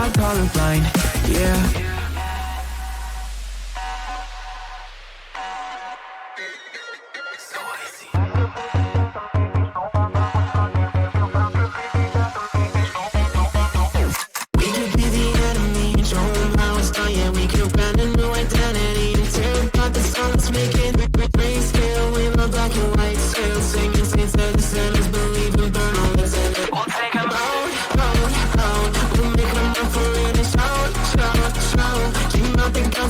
I'm colorblind, yeah.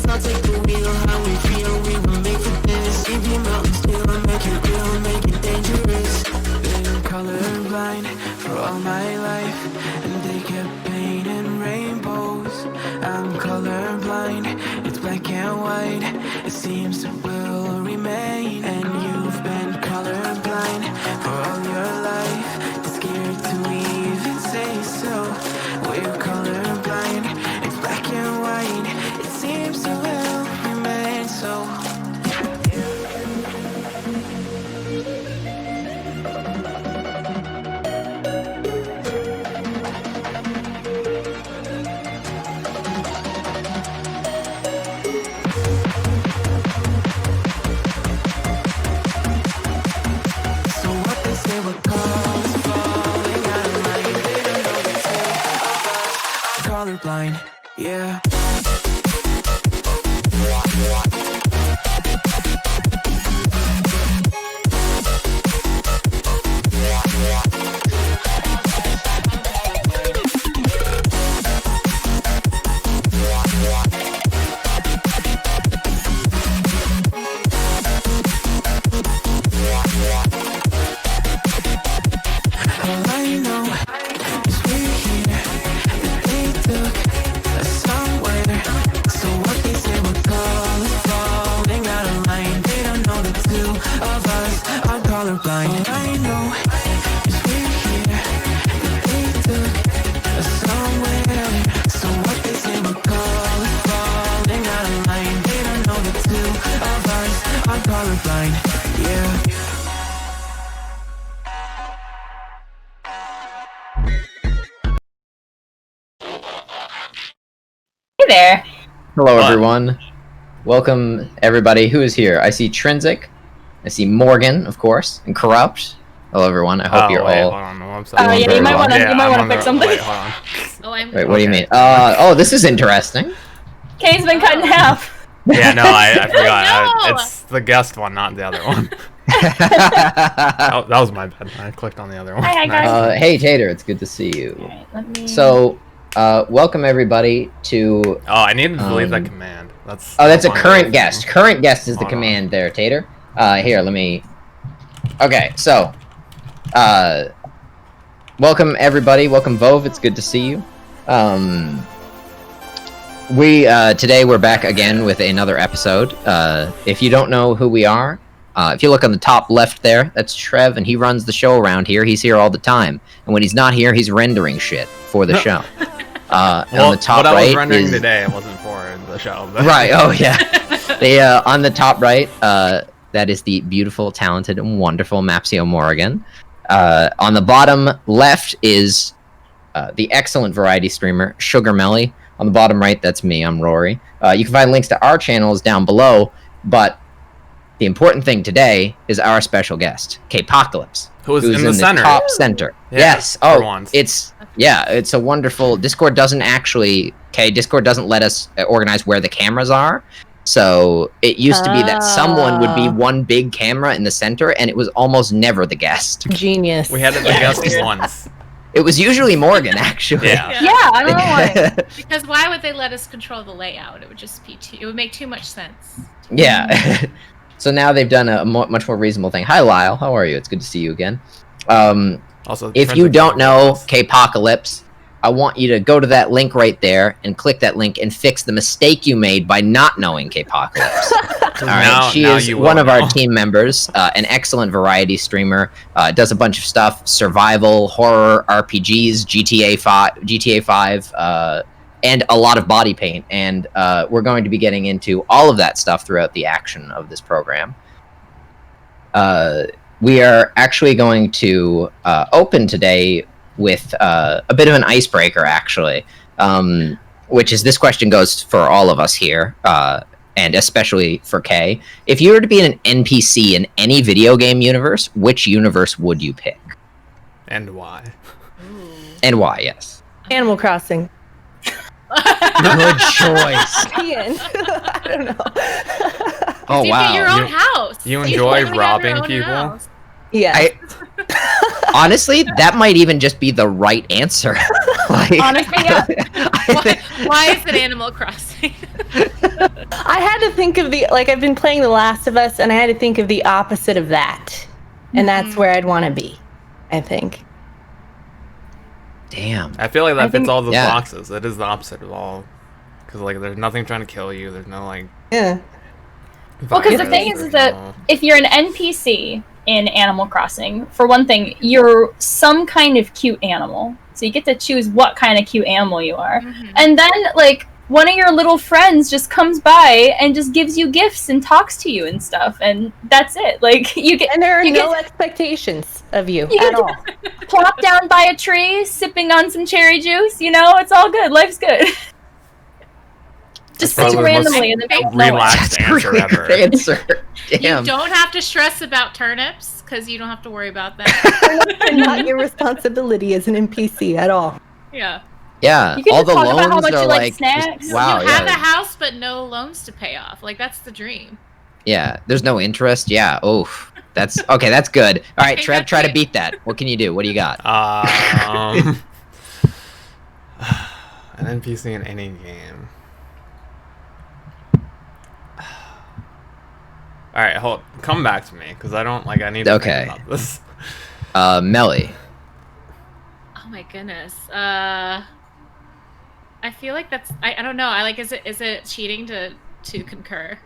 I'll take the wheel, how we feel, we were made for this. Leave the mountains still, make it real, make it dangerous. Been colorblind for all my life, and they kept painting rainbows. I'm colorblind, it's black and white, it seems it will remain. And you've been colorblind for all your life, too scared to even say so. We're colorblind, it's black and white, it seems it will remain so. So what they say what cause falling out of line, they don't know the two of us are colorblind, yeah. All I know is we're here, that they took us somewhere. So what they say will call us falling out of line, they don't know the two of us are colorblind. All I know is we're here, that they took us somewhere. So what they say will call us falling out of line, they don't know the two of us are colorblind, yeah. Hey there. Hello, everyone. Welcome, everybody who is here. I see Trinsic. I see Morgan, of course, and Corrupt. Hello, everyone. I hope you're all. Hold on, no, I'm sorry. Yeah, you might want to fix something. Wait, hold on. Oh, I'm. Wait, what do you mean? Oh, this is interesting. Kay's been cut in half. Yeah, no, I forgot. No! It's the guest one, not the other one. that was my bad. I clicked on the other one. Hi, guys. Hey, Tater, it's good to see you. Alright, let me... So, welcome everybody to. Oh, I need to delete that command. That's. Oh, that's a one current thing. guest. Current guest is the Hold on. command there, Tater. Here, let me. Okay, so, welcome everybody. Welcome Vove. It's good to see you. Today we're back again with another episode. If you don't know who we are, if you look on the top left there, that's Trev, and he runs the show around here. He's here all the time, and when he's not here, he's rendering shit for the show. Well, on the top what I was right rendering is today, it wasn't for the show. But... right. Oh yeah. On the top right, that is the beautiful, talented, and wonderful Mapsio Morgan. On the bottom left is the excellent variety streamer Sugar Melly. On the bottom right, that's me. I'm Rory. You can find links to our channels down below, but the important thing today is our special guest, Kaypocalypse, who's in the center. top center. Yeah, yes. for Oh, once. it's a wonderful. Discord doesn't let us organize where the cameras are. So it used to be that someone would be one big camera in the center, and it was almost never the guest. Genius. We had the guest once. It was usually Morgan, actually. Yeah. Yeah, I don't know why. Because why would they let us control the layout? It would just be it would make too much sense. Yeah. So now they've done a much more reasonable thing. Hi, Lyle. How are you? It's good to see you again. Also, If you don't know Kaypocalypse, I want you to go to that link right there and click that link and fix the mistake you made by not knowing Kaypocalypse. All right, she is one of our team members, an excellent variety streamer, does a bunch of stuff, survival, horror, RPGs, GTA 5, and a lot of body paint. And we're going to be getting into all of that stuff throughout the action of this program. We are actually going to open today with a bit of an icebreaker, actually. which is this question goes for all of us here, and especially for Kay. If you were to be an NPC in any video game universe, which universe would you pick? And why? And why, yes. Animal Crossing. Good choice. Ian. I don't know. Oh, You wow. get your own house. You enjoy literally have your robbing own people? house. Yeah. Honestly, that might even just be the right answer. Like, Honestly, yeah. Why is it Animal Crossing? I had to think of I've been playing The Last of Us, and I had to think of the opposite of that. And that's where I'd want to be, I think. Damn. I feel like that fits all those yeah. boxes. It is the opposite of all. Because, like, there's nothing trying to kill you. There's no, like... Yeah. Well, because the violence, thing is there's that no- if you're an NPC in Animal Crossing, for one thing, you're some kind of cute animal. So you get to choose what kind of cute animal you are. And then, like, one of your little friends just comes by and just gives you gifts and talks to you and stuff. And that's it. Like, you get... And there are you no get- expectations of you You at get all. plop down by a tree, sipping on some cherry juice, you know? It's all good. Life's good. Just That's sitting probably the most randomly in the middle of nowhere. relaxed That's a answer really ever. good answer. Damn. You don't have to stress about turnips because you don't have to worry about that. They're not your responsibility as an NPC at all. Yeah. Yeah, You can all just the talk about how loans much are you like like, snacks. just- wow, you have a yeah, house but no loans to pay off. Like that's the dream. yeah. There's no interest. Yeah. Oof. That's okay. That's good. All right, Okay, Trev, that's try to it. beat that. What can you do? What do you got? An NPC in any game. All right, come back to me because I don't like. I need to Okay. think about this. Melly. Oh my goodness. I feel like that's I don't know. I like is it cheating to concur?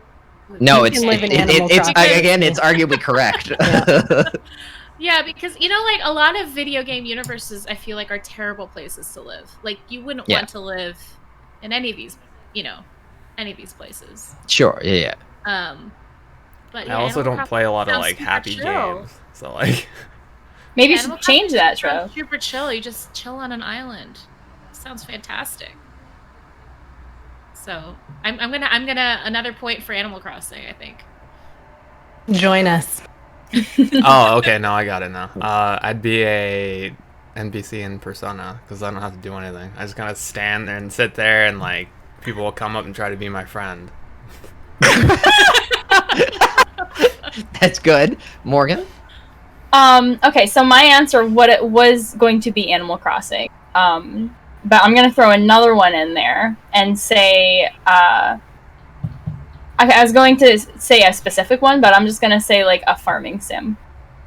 No, You it's can live in Animal it's Crossing. again, it's arguably correct. Yeah, because you know, like a lot of video game universes, I feel like are terrible places to live. Like you wouldn't Yeah. want to live in any of these, any of these places. Sure. Yeah. But I yeah, also Animal don't play a lot of sounds like super happy chill. games, so like. Maybe you Animal should change that, Crossing sounds Trev. super chill. You just chill on an island. Sounds fantastic. So I'm gonna another point for Animal Crossing. I think. Join us. Oh, okay. No, I got it now. I'd be a NPC in Persona because I don't have to do anything. I just kind of stand there and sit there, and like people will come up and try to be my friend. That's good. Morgan. Okay, so my answer, what it was going to be Animal Crossing. But I'm gonna throw another one in there and say, okay, I was going to say a specific one, but I'm just gonna say like a farming sim.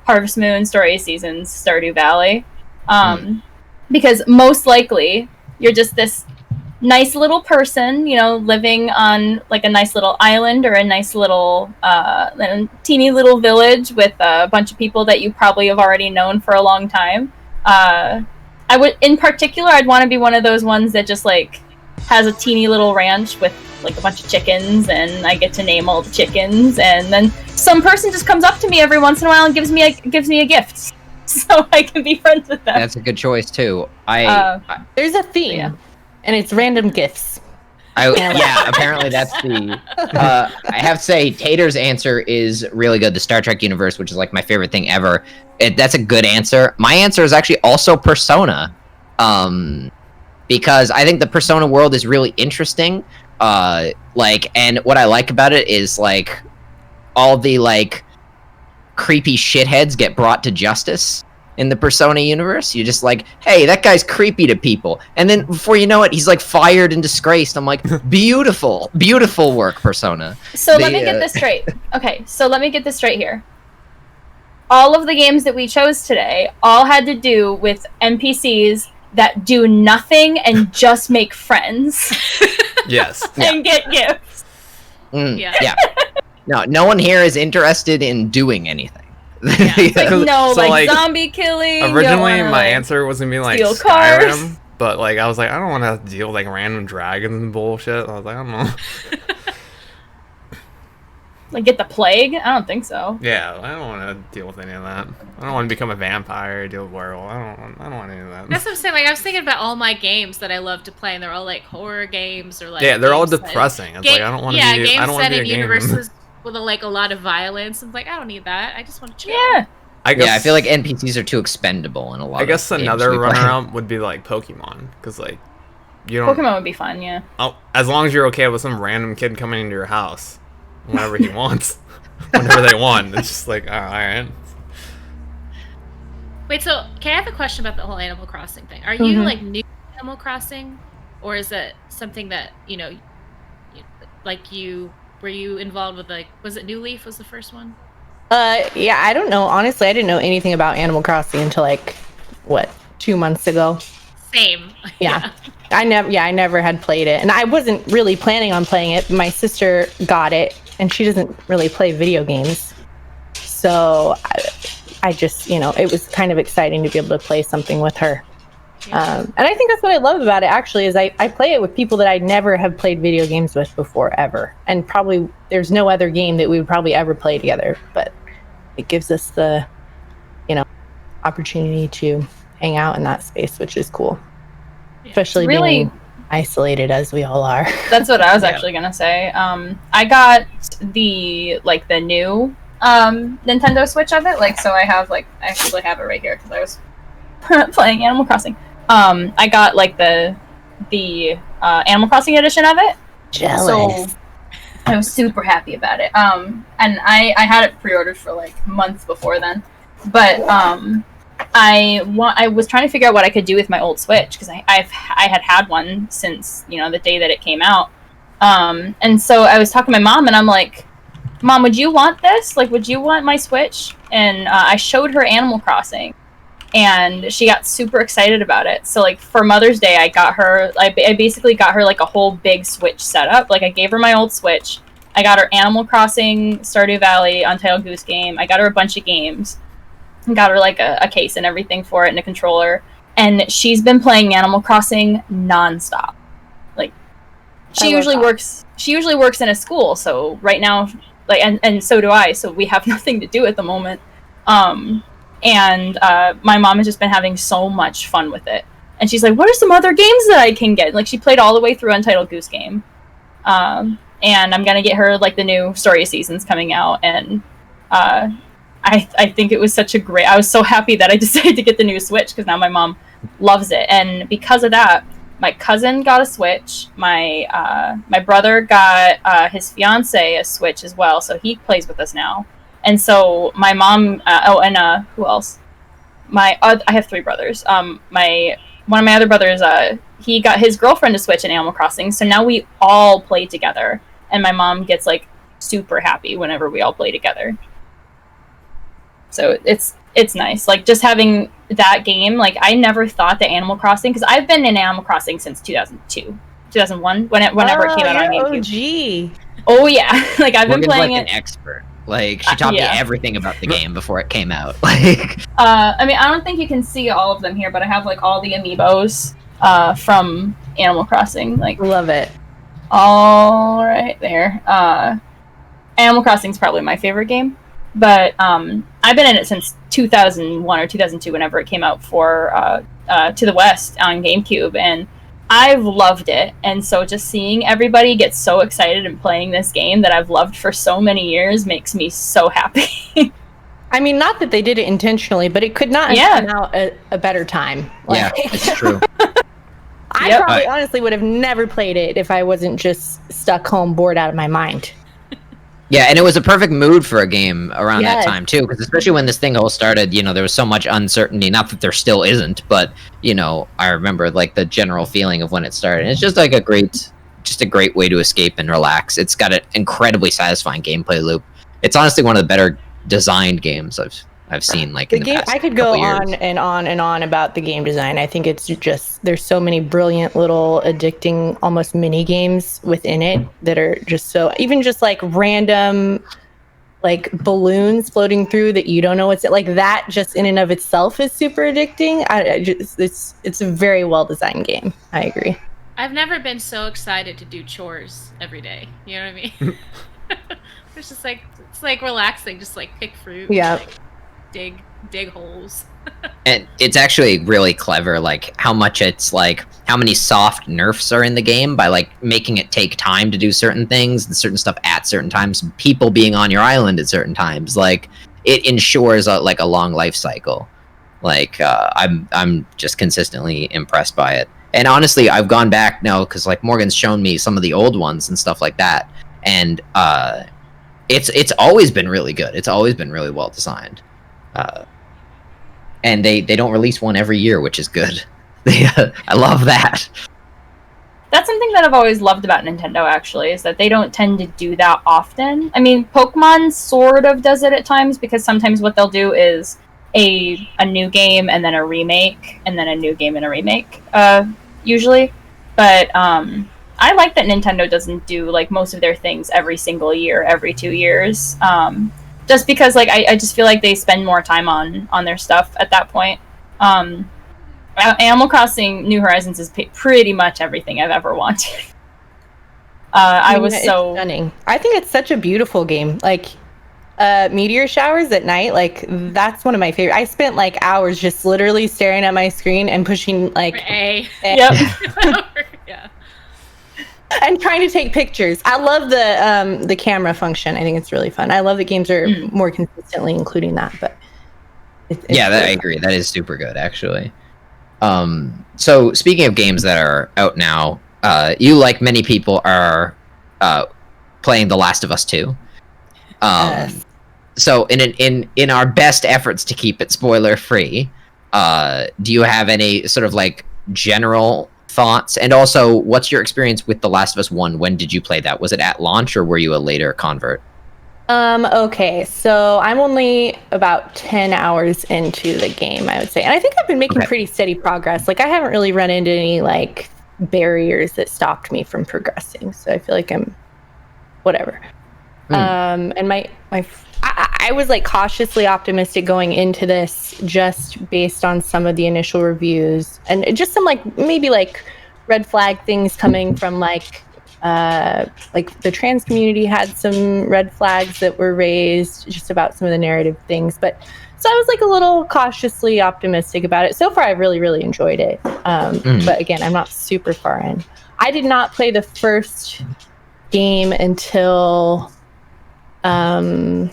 Harvest Moon, Story of Seasons, Stardew Valley. Because most likely you're just this nice little person, living on like a nice little island or a nice little teeny little village with a bunch of people that you probably have already known for a long time. I would, in particular, I'd want to be one of those ones that just like has a teeny little ranch with like a bunch of chickens, and I get to name all the chickens, and then some person just comes up to me every once in a while and gives me a gift, so I can be friends with them. That's a good choice too. There's a theme, Yeah. and it's random gifts. Yeah, apparently that's the. I have to say, Tater's answer is really good. The Star Trek universe, which is like my favorite thing ever. That's a good answer. My answer is actually also Persona, because I think the Persona world is really interesting. And what I like about it is like all the like creepy shitheads get brought to justice. In the Persona universe, you're just like, hey, that guy's creepy to people. And then before you know it, he's like fired and disgraced. I'm like, beautiful, beautiful work, Persona. So let me get this straight. Okay, so let me get this straight here. All of the games that we chose today all had to do with NPCs that do nothing and just make friends Yes. and get gifts. Yeah. No one here is interested in doing anything. Like, no, So, like, zombie killing. you don't Originally, wanna, my answer was gonna be like steal cars. Skyrim, but like I was like, I don't want to have to deal with like random dragons and bullshit. I was like, I don't know. Like get the plague? I don't think so. Yeah, I don't want to deal with any of that. I don't want to become a vampire or deal with werewolf. I don't want any of that. That's what I'm saying. Like I was thinking about all my games that I love to play, and they're all like horror games or like yeah, they're all games depressing. It's like I don't want to yeah, be. games I don't want set to in be a game. universes with like a lot of violence. And it's like I don't need that. I just want to chill. Yeah. I feel like NPCs are too expendable in a lot. I guess of another games we play. runner-up would be like Pokemon, because like you don't. Pokemon would be fun, yeah. Oh, as long as you're okay with some random kid coming into your house whenever he wants, whenever they want. It's just like, all right. Wait, so can I have a question about the whole Animal Crossing thing? Are you like new to Animal Crossing, or is it something that were you involved with like was it New Leaf was the first one? Yeah, I don't know. Honestly, I didn't know anything about Animal Crossing until like 2 months ago. Same. Yeah. I never had played it, and I wasn't really planning on playing it. My sister got it, and she doesn't really play video games, so I just it was kind of exciting to be able to play something with her. Yeah. And I think that's what I love about it actually is I play it with people that I never have played video games with before ever, and probably there's no other game that we would probably ever play together, but it gives us the opportunity to hang out in that space, which is cool. Especially being isolated as we all are. That's what I was actually gonna say. I got the new Nintendo Switch of it. Like, so I actually have it right here because I was playing Animal Crossing. I got like the Animal Crossing edition of it. Jealous. So I was super happy about it. And I had it pre-ordered for like months before then, but I was trying to figure out what I could do with my old Switch because I had one since the day that it came out. And so I was talking to my mom, and I'm like, Mom, would you want this? Like, would you want my Switch? And I showed her Animal Crossing, and she got super excited about it. So like for Mother's Day, I basically got her like a whole big Switch setup. Like I gave her my old Switch. I got her Animal Crossing, Stardew Valley, Untitled Goose Game. I got her a bunch of games. Got her like a case and everything for it and a controller. And she's been playing Animal Crossing nonstop. Like she usually works in a school, so right now and so do I, so we have nothing to do at the moment. And my mom has just been having so much fun with it. And she's like, what are some other games that I can get? Like, she played all the way through Untitled Goose Game. And I'm going to get her, like, the new Story Seasons coming out. And I think it was such a great... I was so happy that I decided to get the new Switch, because now my mom loves it. And because of that, my cousin got a Switch. My brother got his fiance a Switch as well, so he plays with us now. And so my mom, who else? I have 3 brothers. One of my other brothers, he got his girlfriend a Switch in Animal Crossing, so now we all play together. And my mom gets like super happy whenever we all play together. So it's nice, like just having that game. Like I never thought that Animal Crossing, because I've been in Animal Crossing since 2002, 2001, whenever it came out on GameCube. OG. Oh yeah, like I've been playing like it. An expert. Like she taught me Yeah. everything about the game before it came out. Like I mean, I don't think you can see all of them here, but I have like all the amiibos from Animal Crossing. Like Love it. all right there. Animal Crossing is probably my favorite game, but I've been in it since 2001 or 2002, whenever it came out for To the West on GameCube, and I've loved it. And so just seeing everybody get so excited and playing this game that I've loved for so many years makes me so happy. I mean, not that they did it intentionally, but it could not have come out at a better time. yeah, it's true. I probably honestly would have never played it if I wasn't just stuck home bored out of my mind. Yeah, and it was a perfect mood for a game around that time too, because especially when this thing all started, there was so much uncertainty. Not that there still isn't, but I remember like the general feeling of when it started. And it's just like a great way to escape and relax. It's got an incredibly satisfying gameplay loop. It's honestly one of the better designed games I've seen. Like in the game, past I could go couple on years. and on and on about the game design. I think it's just there's so many brilliant little addicting almost mini games within it that are just so, even just like random like balloons floating through that you don't know what's like that just in and of itself is super addicting. It's a very well designed game. I agree. I've never been so excited to do chores every day. You know what I mean? It's just like it's like relaxing, just like pick fruit. Yeah. Like, dig holes. And it's actually really clever, like how much it's like how many soft nerfs are in the game by like making it take time to do certain things and certain stuff at certain times, people being on your island at certain times. Like it ensures a long life cycle. Like I'm just consistently impressed by it. And honestly, I've gone back now because like Morgan's shown me some of the old ones and stuff like that, and it's always been really good. It's always been really well designed. And they don't release one every year, which is good. I love that. That's something that I've always loved about Nintendo, actually, is that they don't tend to do that often. I mean, Pokemon sort of does it at times, because sometimes what they'll do is a new game and then a remake, and then a new game and a remake, usually. But I like that Nintendo doesn't do like most of their things every single year, every 2 years. Just because, like, I just feel like they spend more time on their stuff at that point. Animal Crossing New Horizons is pretty much everything I've ever wanted. It's stunning. I think it's such a beautiful game. Like, meteor showers at night, like, that's one of my favorite. I spent, like, hours just literally staring at my screen and pushing, like... A. Yep. Yeah. And trying to take pictures. I love the camera function. I think it's really fun. I love that games are more consistently including that. But I agree. That is super good, actually. So speaking of games that are out now, you, like many people, are playing The Last of Us 2. Yes. So in our best efforts to keep it spoiler free, do you have any sort of like general thoughts? And also, what's your experience with The Last of Us 1? When did you play that? Was it at launch, or were you a later convert? Okay, so I'm only about 10 hours into the game, I would say. And I think I've been making pretty steady progress. Like, I haven't really run into any, like, barriers that stopped me from progressing. So I feel like I'm whatever. And I was, like, cautiously optimistic going into this just based on some of the initial reviews. And just some, like, maybe, like, red flag things coming from, like the trans community had some red flags that were raised just about some of the narrative things. But so I was like a little cautiously optimistic about it. So far, I've really, really enjoyed it. But again, I'm not super far in. I did not play the first game until maybe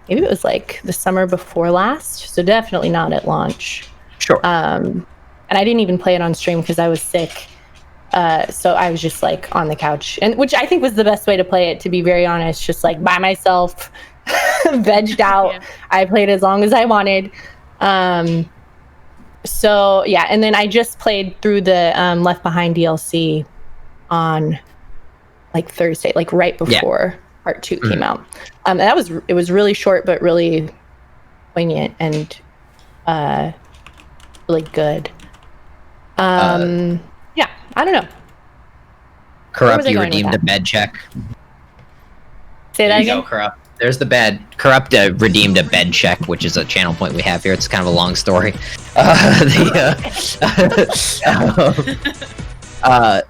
it was like the summer before last. So definitely not at launch. Sure. And I didn't even play it on stream because I was sick. So I was just like on the couch, and which I think was the best way to play it, to be very honest, just like by myself, vegged out. Yeah. I played as long as I wanted. So yeah, and then I just played through the Left Behind DLC on like Thursday, like right before Part 2 came out. And it was really short but really poignant and really good. Yeah, I don't know. Corrupt, you redeemed a bed check. Say that again? Go, Corrupt. There's the bed. Corrupt redeemed a bed check, which is a channel point we have here. It's kind of a long story.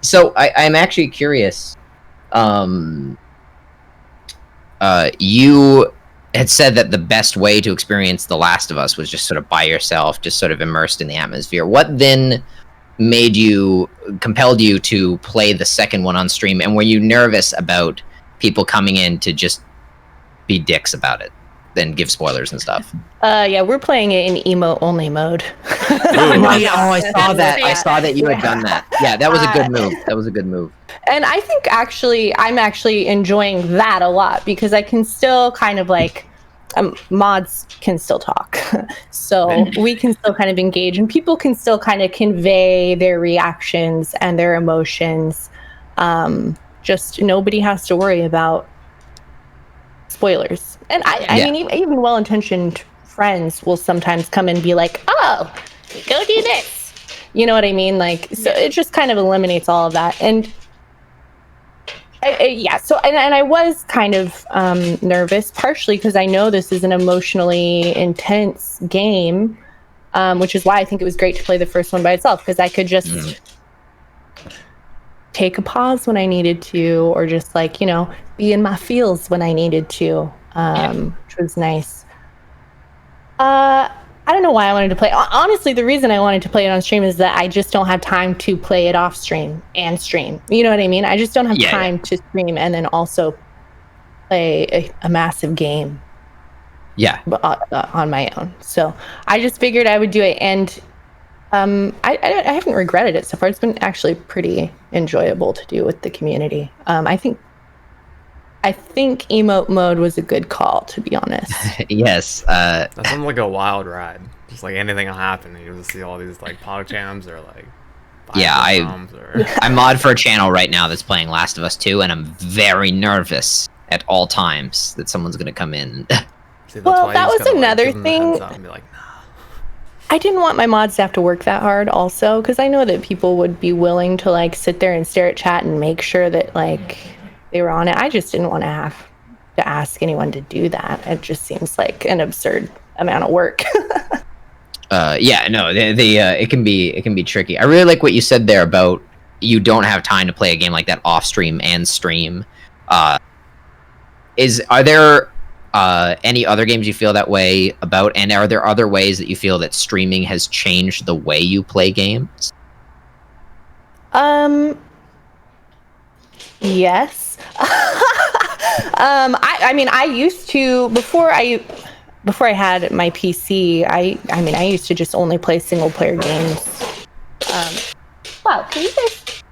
So I'm actually curious. You had said that the best way to experience The Last of Us was just sort of by yourself, just sort of immersed in the atmosphere. What then compelled you to play the second one on stream, and were you nervous about people coming in to just be dicks about it, then give spoilers and stuff? Yeah, we're playing it in emote only mode. I saw that. I saw that you had done that. Yeah, that was a good move. That was a good move. And I think I'm actually enjoying that a lot, because I can still kind of like mods can still talk, so we can still kind of engage, and people can still kind of convey their reactions and their emotions. Just nobody has to worry about spoilers. And I mean, even well-intentioned friends will sometimes come and be like, "Oh, go do this." You know what I mean? Like, so it just kind of eliminates all of that. And so I was kind of nervous, partially because I know this is an emotionally intense game, which is why I think it was great to play the first one by itself, because I could just take a pause when I needed to, or just like, you know, be in my feels when I needed to, which was nice. I don't know why I wanted to play. Honestly, the reason I wanted to play it on stream is that I just don't have time to play it off stream and stream. You know what I mean? I just don't have time to stream and then also play a massive game. Yeah. On my own. So I just figured I would do it, and I haven't regretted it so far. It's been actually pretty enjoyable to do with the community. I think emote mode was a good call, to be honest. Yes. That sounds like a wild ride. Just like anything will happen. You just see all these like PogChamps or like. I mod for a channel right now that's playing Last of Us 2, and I'm very nervous at all times that someone's gonna come in. See, well, that was another thing. Like, nah. I didn't want my mods to have to work that hard also, because I know that people would be willing to like sit there and stare at chat and make sure that like they were on it. I just didn't want to have to ask anyone to do that. It just seems like an absurd amount of work. It can be tricky. I really like what you said there about you don't have time to play a game like that off stream and stream. Are there any other games you feel that way about, and are there other ways that you feel that streaming has changed the way you play games? Yes. I mean, I used to, before I had my PC, I used to just only play single player games. Wow, can you guys?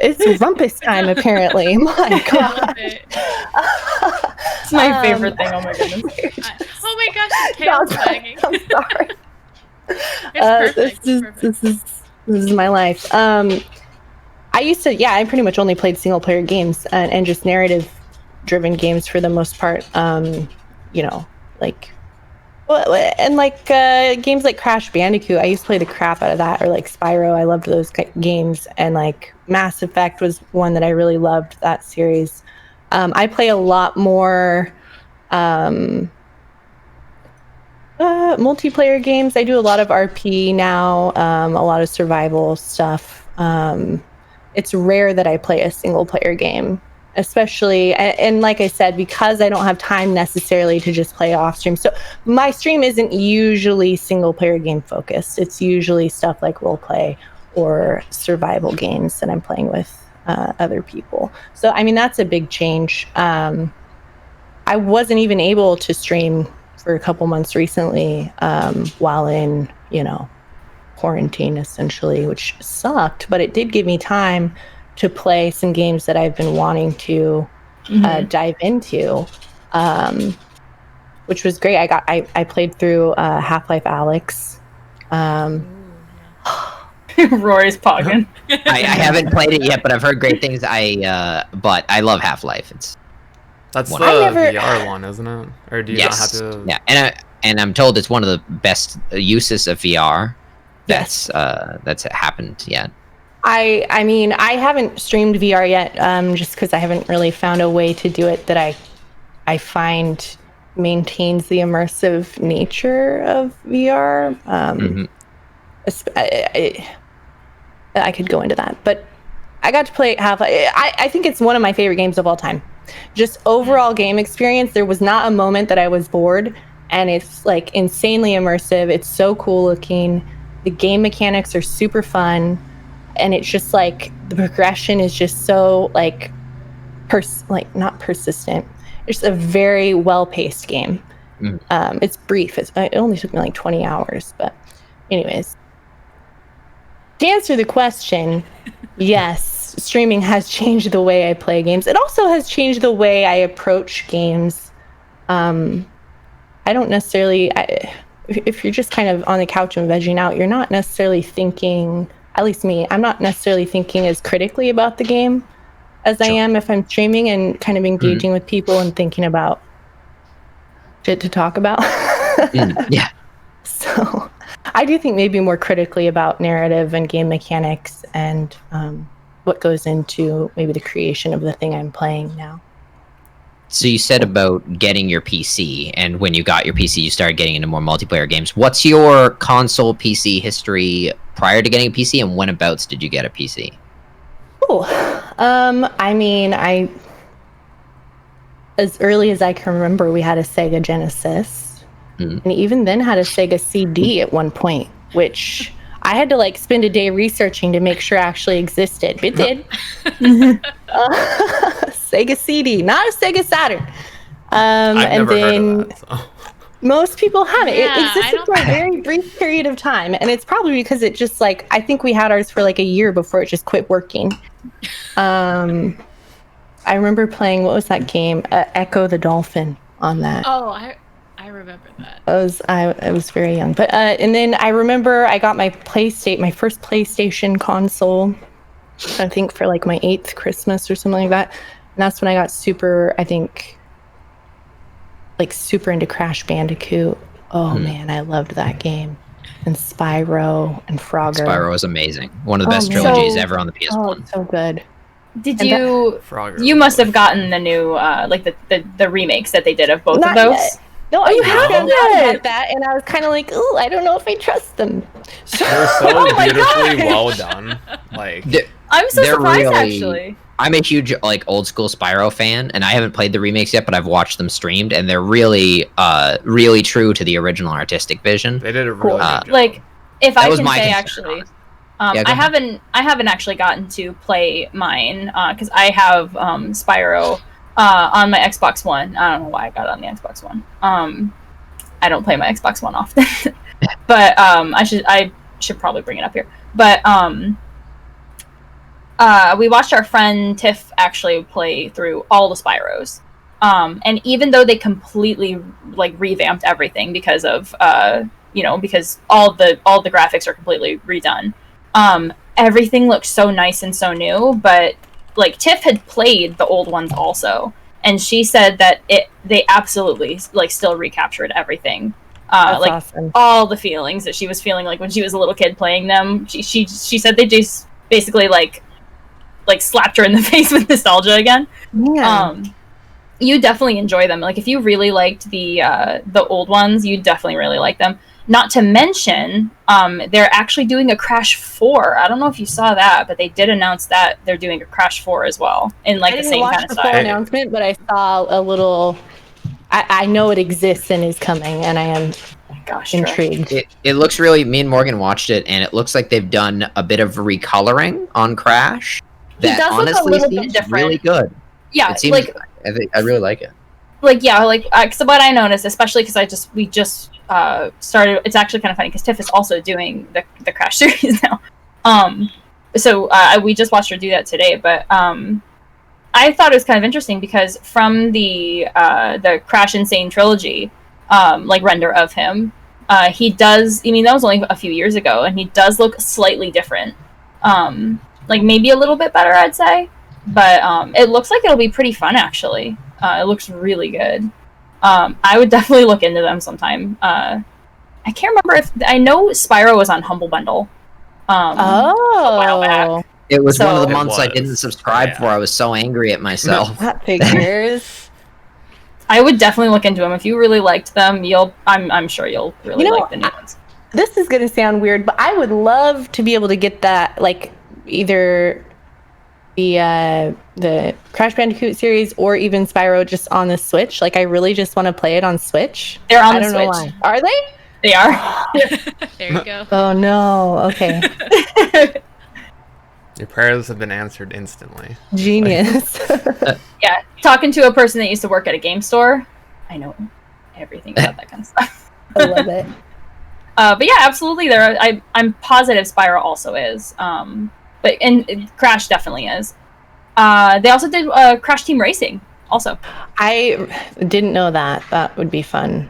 It's rumpus time, apparently. My God. It's my favorite thing. Oh my goodness. Oh my gosh, the tail's wagging. I'm sorry. It's perfect. This is my life. I used to, I pretty much only played single player games and just narrative driven games for the most part. You know, like, and like games like Crash Bandicoot, I used to play the crap out of that, or like Spyro. I loved those games, and like Mass Effect was one that I really loved, that series. I play a lot more multiplayer games. I do a lot of RP now, a lot of survival stuff. It's rare that I play a single player game, especially, and like I said, because I don't have time necessarily to just play off stream. So my stream isn't usually single player game focused. It's usually stuff like role play or survival games that I'm playing with other people. So I mean, that's a big change. I wasn't even able to stream for a couple months recently while in, you know, quarantine essentially, which sucked, but it did give me time to play some games that I've been wanting to dive into, which was great. I played through Half-Life Alyx. Rory's pogging. I haven't played it yet, but I've heard great things. But I love Half-Life. That's the VR one, isn't it? Or do you not have to? Yeah, and I'm told it's one of the best uses of VR that's happened yet. I mean, I haven't streamed VR yet, just because I haven't really found a way to do it that I find maintains the immersive nature of VR. I could go into that, but I got to play I think it's one of my favorite games of all time. Just overall game experience, there was not a moment that I was bored, and it's like insanely immersive. It's so cool looking. The game mechanics are super fun, and it's just like the progression is just so like not persistent. It's a very well-paced game. It's brief. It only took me like 20 hours, but anyways. To answer the question, yes, streaming has changed the way I play games. It also has changed the way I approach games. I don't necessarily... if you're just kind of on the couch and vegging out, you're not necessarily thinking, at least me, I'm not necessarily thinking as critically about the game as I am if I'm streaming and kind of engaging with people and thinking about shit to talk about. Yeah. So I do think maybe more critically about narrative and game mechanics and what goes into maybe the creation of the thing I'm playing now. So you said about getting your PC, and when you got your PC, you started getting into more multiplayer games. What's your console PC history prior to getting a PC, and whenabouts did you get a PC? Oh, I mean, as early as I can remember, we had a Sega Genesis, and even then had a Sega CD at one point, which I had to like spend a day researching to make sure actually existed. It did. Sega CD, not a Sega Saturn. I've never heard of that, so. Most people haven't. Yeah, It existed for a very brief period of time, and it's probably because it just like I think we had ours for like a year before it just quit working. I remember playing, what was that game? Echo the Dolphin on that. Oh, I remember that. I was very young, but and then I remember I got my first PlayStation console. I think for like my 8th Christmas or something like that, and that's when I got super into Crash Bandicoot. Oh man, I loved that game. And Spyro and Frogger. Spyro was amazing. One of the best trilogies ever on the PS1. Oh, it's so good. Did you must have gotten the new like the remakes that they did of both of those? Yet. No, you haven't about that, and I was kind of like, oh, I don't know if I trust them. They're so beautifully well done. Like, I'm so surprised, actually. I'm a huge like old school Spyro fan, and I haven't played the remakes yet, but I've watched them streamed, and they're really, really true to the original artistic vision. They did a really good job. Like, if That I was can my say, concern, actually, honestly. I haven't actually gotten to play mine because I have Spyro on my Xbox One. I don't know why I got it on the Xbox One. I don't play my Xbox One often, but I should probably bring it up here. But we watched our friend Tiff actually play through all the Spyros, and even though they completely like revamped everything because of because all the graphics are completely redone, everything looks so nice and so new. But like Tiff had played the old ones also, and she said that they absolutely like still recaptured everything. Like awesome. All the feelings that she was feeling like when she was a little kid playing them. She said they just basically like slapped her in the face with nostalgia again. Yeah. You definitely enjoy them. Like if you really liked the old ones, you definitely really like them. Not to mention, they're actually doing a Crash 4. I don't know if you saw that, but they did announce that they're doing a Crash 4 as well in like the same kind of style. I didn't watch the full announcement, but I saw a little. I know it exists and is coming, and I am intrigued. It looks really. Me and Morgan watched it, and it looks like they've done a bit of recoloring on Crash. That does look honestly a little seems bit different. Really good. Yeah, it seems, like I really like it. Like so what I noticed, especially because we just started. It's actually kind of funny because Tiff is also doing the Crash series now. So we just watched her do that today, but I thought it was kind of interesting because from the Crash Insane trilogy, like render of him, he does. I mean, that was only a few years ago, and he does look slightly different. Like maybe a little bit better, I'd say, but it looks like it'll be pretty fun. Actually, it looks really good. I would definitely look into them sometime. I can't remember if I know Spyro was on Humble Bundle. A while back. It was one of the months I didn't subscribe for. I was so angry at myself. That figures. I would definitely look into them if you really liked them. I'm sure you'll really like the new ones. This is gonna sound weird, but I would love to be able to get that, like either the Crash Bandicoot series or even Spyro just on the Switch. Like I really just want to play it on Switch. They're on the Switch. I don't know why. Are they? They are. There you go. Oh no. Okay. Your prayers have been answered instantly. Genius. Yeah, talking to a person that used to work at a game store, I know everything about that kind of stuff. I love it. But yeah, absolutely. I'm positive Spyro also is. But Crash definitely is. They also did Crash Team Racing also. I didn't know that. That would be fun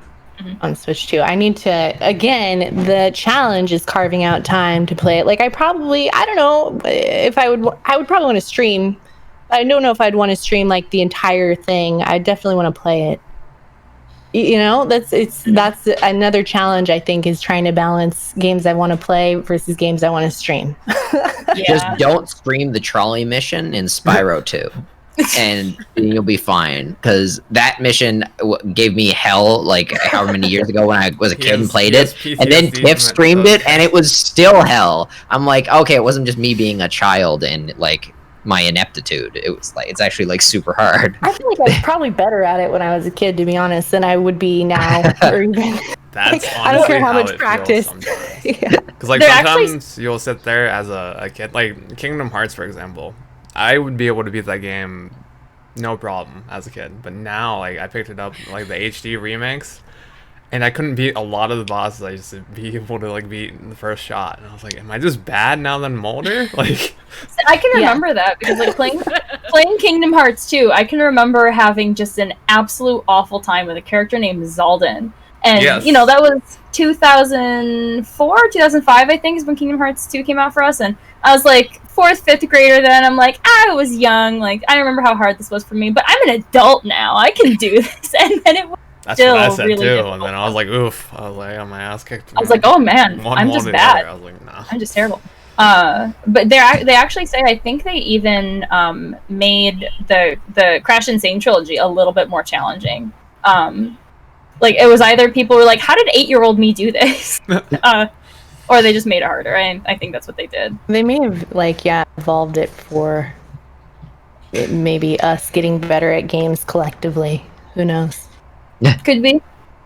on Switch too. I need to, again, the challenge is carving out time to play it. Like I don't know if I would probably want to stream. I don't know if I'd want to stream like the entire thing. I definitely want to play it. You know, that's another challenge I think is trying to balance games I want to play versus games I want to stream. Just don't stream the trolley mission in Spyro 2. and you'll be fine. Because that mission gave me hell, like however many years ago when I was a kid and played it, and then Tiff streamed it, and it was still hell. I'm like, okay, it wasn't just me being a child and like my ineptitude. It was like, it's actually like super hard. I feel like I was probably better at it when I was a kid, to be honest, than I would be now. Or even, That's like, I don't care how much practice. Yeah. Because like sometimes you'll sit there as a kid, like Kingdom Hearts, for example. I would be able to beat that game, no problem, as a kid. But now, like I picked it up, like the HD remakes, and I couldn't beat a lot of the bosses. I used to be able to like beat in the first shot, and I was like, "Am I just bad now that I'm older?" Like, I can remember that because like playing Kingdom Hearts 2, I can remember having just an absolute awful time with a character named Zaldin. And, you know, that was 2004, 2005, I think, is when Kingdom Hearts 2 came out for us. And I was like 4th, 5th grader then. I'm like, I was young. Like, I remember how hard this was for me. But I'm an adult now. I can do this. And then it was still what I said really too. difficult. And then I was like, oof. I was like, oh, my ass kicked. I was like, oh, man, I'm just bad. I was like, nah. I'm just terrible. But they actually say, I think they even made the Crash Insane trilogy a little bit more challenging. Like, it was either people were like, how did 8-year-old me do this? Or they just made it harder. I think that's what they did. They may have, like, evolved it for maybe us getting better at games collectively. Who knows? Could be.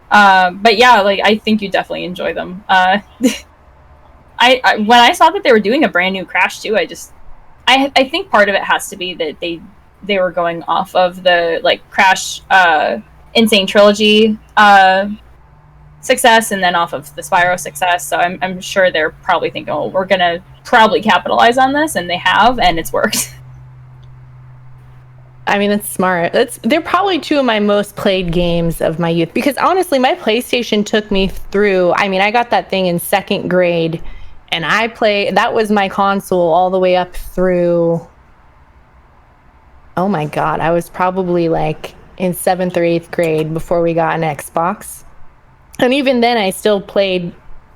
But yeah, like, I think you definitely enjoy them. I when I saw that they were doing a brand new Crash 2, I think part of it has to be that they were going off of the, like, Crash Insane Trilogy success, and then off of the Spyro success. So I'm sure they're probably thinking, oh, we're gonna probably capitalize on this, and they have, and it's worked. I mean, that's smart. They're probably two of my most played games of my youth, because honestly, my PlayStation took me through. I mean, I got that thing in 2nd grade, and that was my console all the way up through. Oh my God, I was probably like in 7th or 8th grade before we got an Xbox. And even then I still played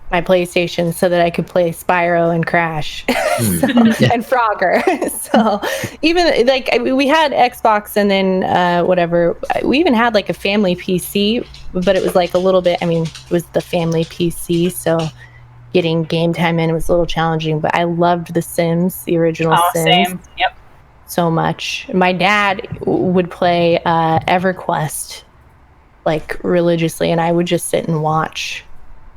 my PlayStation so that I could play Spyro and Crash and Frogger. So even like we had Xbox, and then whatever, we even had like a family PC, but it was like a little bit, I mean, it was the family PC, so getting game time in was a little challenging. But I loved The Sims, the original Sims. Same. Yep. So much. My dad would play EverQuest like religiously, and I would just sit and watch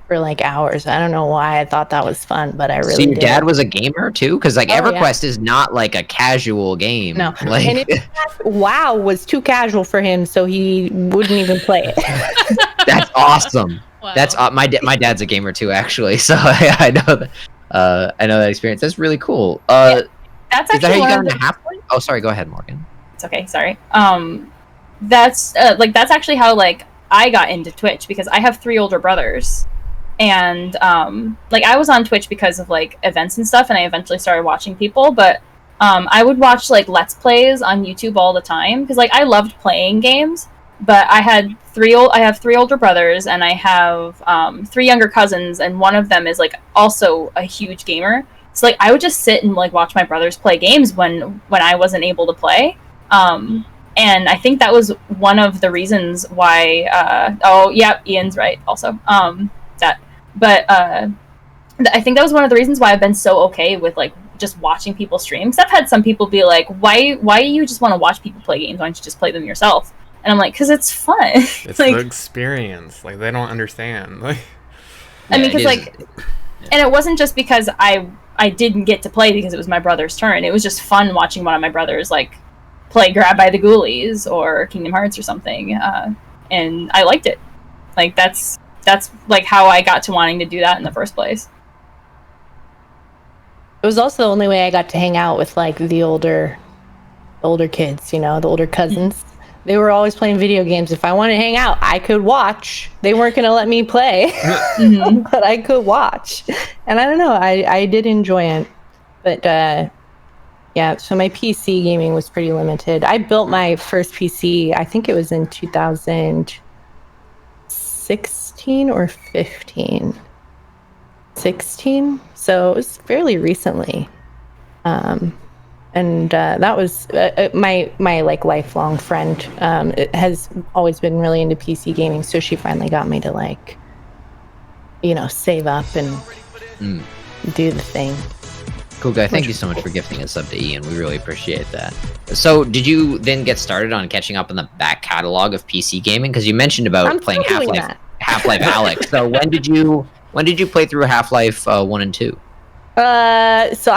for like hours. I don't know why I thought that was fun, but I really did. So your dad was a gamer too? Because like EverQuest is not like a casual game. No, like... and in fact, WoW was too casual for him, so he wouldn't even play it. That's awesome. Wow. That's my dad's a gamer too, actually. So I know that. I know that experience. That's really cool. Yeah, that's actually is that how you got into halfway? Oh, sorry. Go ahead, Morgan. It's okay. Sorry. That's actually how like I got into Twitch, because I have 3 older brothers, and like I was on Twitch because of like events and stuff, and I eventually started watching people, but I would watch like Let's Plays on YouTube all the time, because like I loved playing games, but I have 3 older brothers, and I have 3 younger cousins, and one of them is like also a huge gamer. So like I would just sit and like watch my brothers play games when I wasn't able to play. And I think that was one of the reasons why Ian's right also. I think that was one of the reasons why I've been so okay with like just watching people stream. Because I've had some people be like, why do you just want to watch people play games? Why don't you just play them yourself? And I'm like, because it's fun. It's like, the experience. Like, they don't understand. Like, I mean, because like, and it wasn't just because I didn't get to play because it was my brother's turn. It was just fun watching one of my brothers like play Grab by the Ghoulies or Kingdom Hearts or something, and I liked it. Like that's like how I got to wanting to do that in the first place. It was also the only way I got to hang out with like the older kids, you know, the older cousins. They were always playing video games. If I wanted to hang out, I could watch. They weren't going to let me play, but I could watch. And I don't know, I did enjoy it. But yeah, so my PC gaming was pretty limited. I built my first PC, I think it was in 2016 or 15. 16? So it was fairly recently. and that was my like lifelong friend. It has always been really into PC gaming, so she finally got me to like, save up and do the thing. Cool guy, thank you so much for gifting us up to Ian. We really appreciate that. So, did you then get started on catching up on the back catalog of PC gaming? Because you mentioned about playing Half-Life Alyx. So, when did you play through Half-Life 1 and 2? So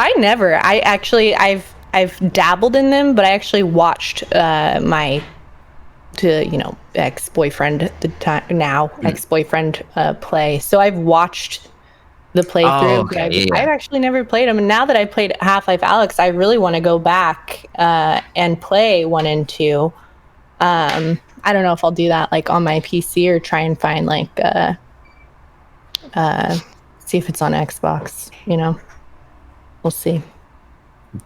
I've dabbled in them, but I actually watched my ex-boyfriend at the time, now ex-boyfriend play. So I've watched the playthrough. Oh, okay. I've actually never played them, and now that I played Half-Life Alyx, I really want to go back and play 1 and 2. I don't know if I'll do that like on my PC or try and find like see if it's on Xbox. We'll see.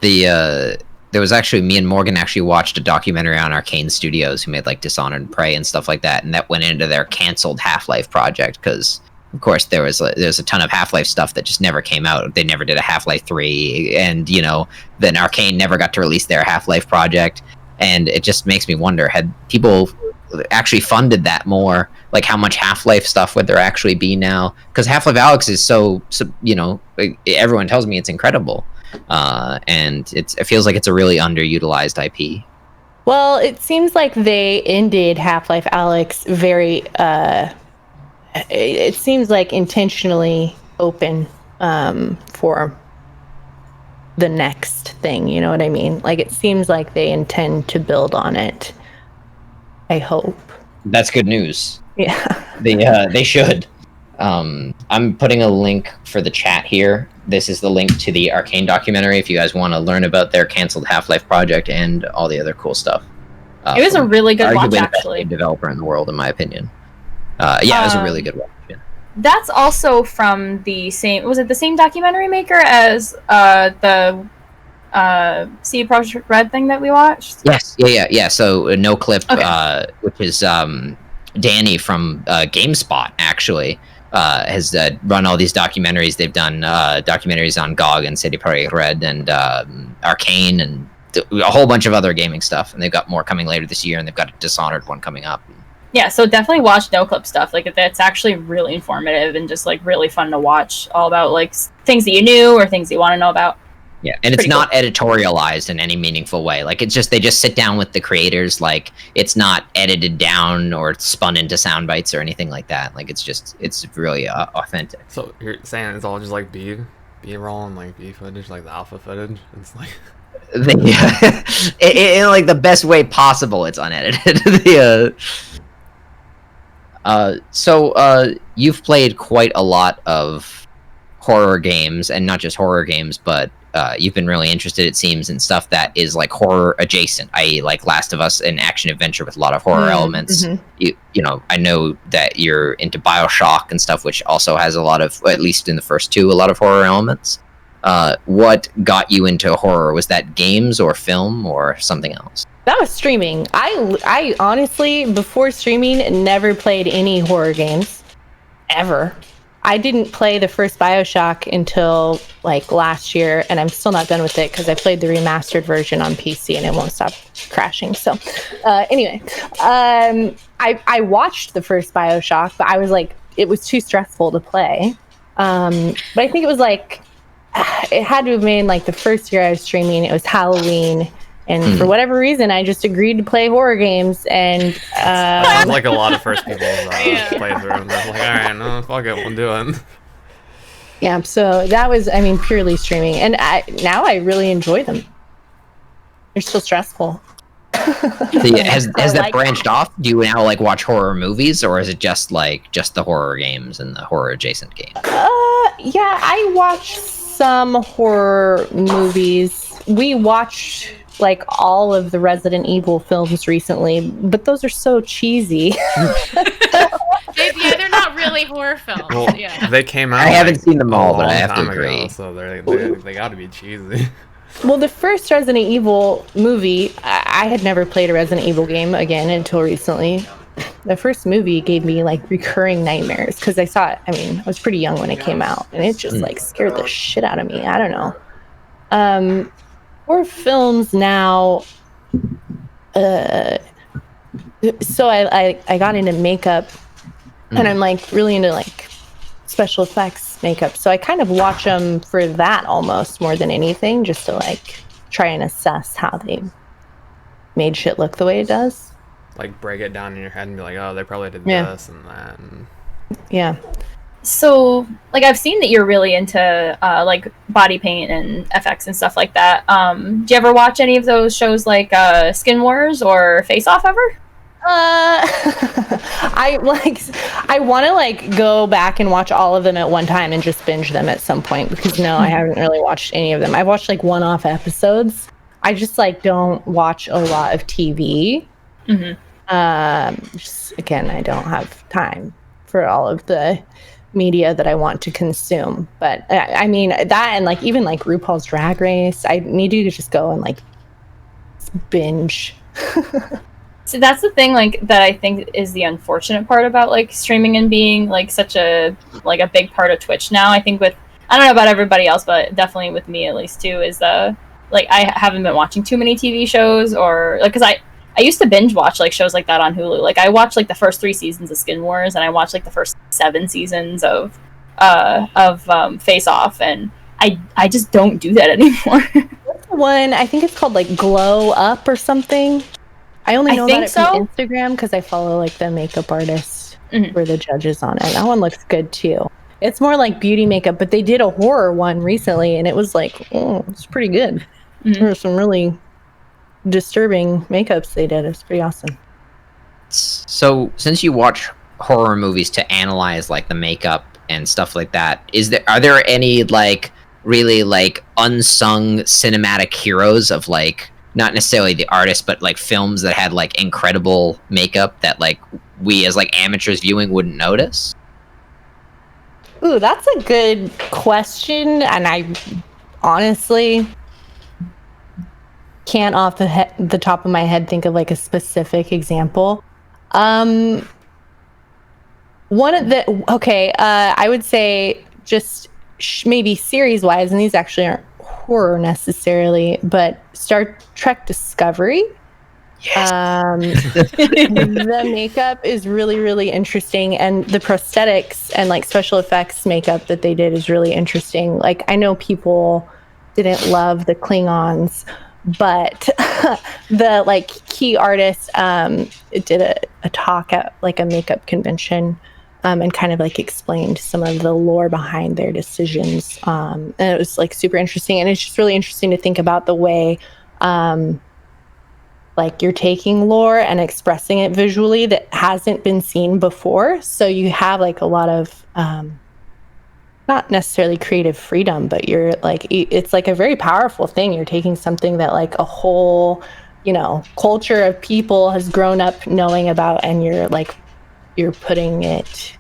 There was actually, me and Morgan actually watched a documentary on Arcane Studios, who made like Dishonored and Prey and stuff like that, and that went into their canceled Half-Life project because, of course, there's a ton of Half-Life stuff that just never came out. They never did a Half-Life 3, and then Arcane never got to release their Half-Life project, and it just makes me wonder, had people actually funded that more, like how much Half-Life stuff would there actually be now? Because Half-Life Alyx is so everyone tells me it's incredible. And it feels like it's a really underutilized IP. Well, it seems like they ended Half-Life Alyx very it seems like intentionally open for the next thing, you know what I mean? Like it seems like they intend to build on it. I hope. That's good news. Yeah. They should. I'm putting a link for the chat here. This is the link to the Arcane documentary if you guys want to learn about their canceled Half-Life project and all the other cool stuff. It was a really good watch, actually. The best developer in the world, in my opinion. It was a really good watch. Yeah. That's also from the same. Was it the same documentary maker as the CD Projekt Red thing that we watched? Yes. Yeah. So No Clip, Okay. which is Danny from GameSpot, actually. Has run all these documentaries. They've done documentaries on GOG and CD Projekt Red and Arcane and a whole bunch of other gaming stuff. And they've got more coming later this year, and they've got a Dishonored one coming up. Yeah, so definitely watch No Clip stuff. Like, it's actually really informative and just like really fun to watch. All about like things that you knew or things you want to know about. Yeah, and it's not editorialized in any meaningful way. Like, it's just, they just sit down with the creators. Like, it's not edited down or spun into sound bites or anything like that. Like, it's really authentic. So you're saying it's all just like B-roll and like B footage, like the alpha footage? It's like... in like the best way possible, it's unedited. So you've played quite a lot of horror games, and not just horror games, but you've been really interested, it seems, in stuff that is like horror adjacent, i.e. like Last of Us, an action adventure with a lot of horror elements. I know that you're into BioShock and stuff, which also has a lot of, at least in the first two, a lot of horror elements. What got you into horror? Was that games or film or something else? That was streaming. I honestly, before streaming, never played any horror games. Ever. I didn't play the first BioShock until like last year, and I'm still not done with it because I played the remastered version on PC and it won't stop crashing. So anyway, I watched the first BioShock, but I was like, it was too stressful to play. But I think it was like, it had to have been like the first year I was streaming. It was Halloween. And for whatever reason, I just agreed to play horror games, and sounds like a lot of first people's playthrough. And they're like, all right, no, fuck it, we'll do it. Yeah, so that was, I mean, purely streaming, and now I really enjoy them. They're still stressful. Has that branched off? Do you now like watch horror movies, or is it just the horror games and the horror adjacent games? Yeah, I watch some horror movies. We watched like all of the Resident Evil films recently, but those are so cheesy. They're not really horror films. Well, they came out. I haven't seen them all, but I have to agree. So they got to be cheesy. Well, the first Resident Evil movie, I had never played a Resident Evil game again until recently. The first movie gave me like recurring nightmares because I saw it. I mean, I was pretty young when it came out, and it just like scared the shit out of me. I don't know. horror films now, so I got into makeup, and I'm like really into like special effects makeup. So I kind of watch them for that almost more than anything, just to like try and assess how they made shit look the way it does. Like break it down in your head and be like, oh, they probably did this and that. And... Yeah. So, like, I've seen that you're really into like body paint and FX and stuff like that. Do you ever watch any of those shows like Skin Wars or Face Off ever? I want to like go back and watch all of them at one time and just binge them at some point, because no, I haven't really watched any of them. I've watched like one-off episodes. I just like don't watch a lot of TV. Just again, I don't have time for all of the media that I want to consume. But I mean that, and like even like RuPaul's Drag Race, I need to just go and like binge. So that's the thing, like, that I think is the unfortunate part about like streaming and being like such a big part of Twitch now. I think with, I don't know about everybody else, but definitely with me at least too, is like I haven't been watching too many TV shows, or like, because I used to binge watch like shows like that on Hulu. Like I watched like the first 3 seasons of Skin Wars, and I watched like the first 7 seasons of Face Off, and I just don't do that anymore. What's the one? I think it's called like Glow Up or something. I only know about it from Instagram because I follow like the makeup artists who are the judges on it. That one looks good too. It's more like beauty makeup, but they did a horror one recently, and it was like, oh, it's pretty good. There were some really disturbing makeups they did. It's pretty awesome. So since you watch horror movies to analyze like the makeup and stuff like that, are there any like really like unsung cinematic heroes of like, not necessarily the artist, but like films that had like incredible makeup that like we as like amateurs viewing wouldn't notice? Ooh, that's a good question, and I honestly can't off the top of my head think of like a specific example. One of the I would say just maybe series wise, and these actually aren't horror necessarily, but Star Trek Discovery. Yes. The makeup is really, really interesting, and the prosthetics and like special effects makeup that they did is really interesting. Like I know people didn't love the Klingons, but the like key artist did a talk at like a makeup convention, and kind of like explained some of the lore behind their decisions, and it was like super interesting. And it's just really interesting to think about the way like you're taking lore and expressing it visually that hasn't been seen before. So you have like a lot of not necessarily creative freedom, but you're like, it's like a very powerful thing. You're taking something that like a whole, culture of people has grown up knowing about, and you're putting it,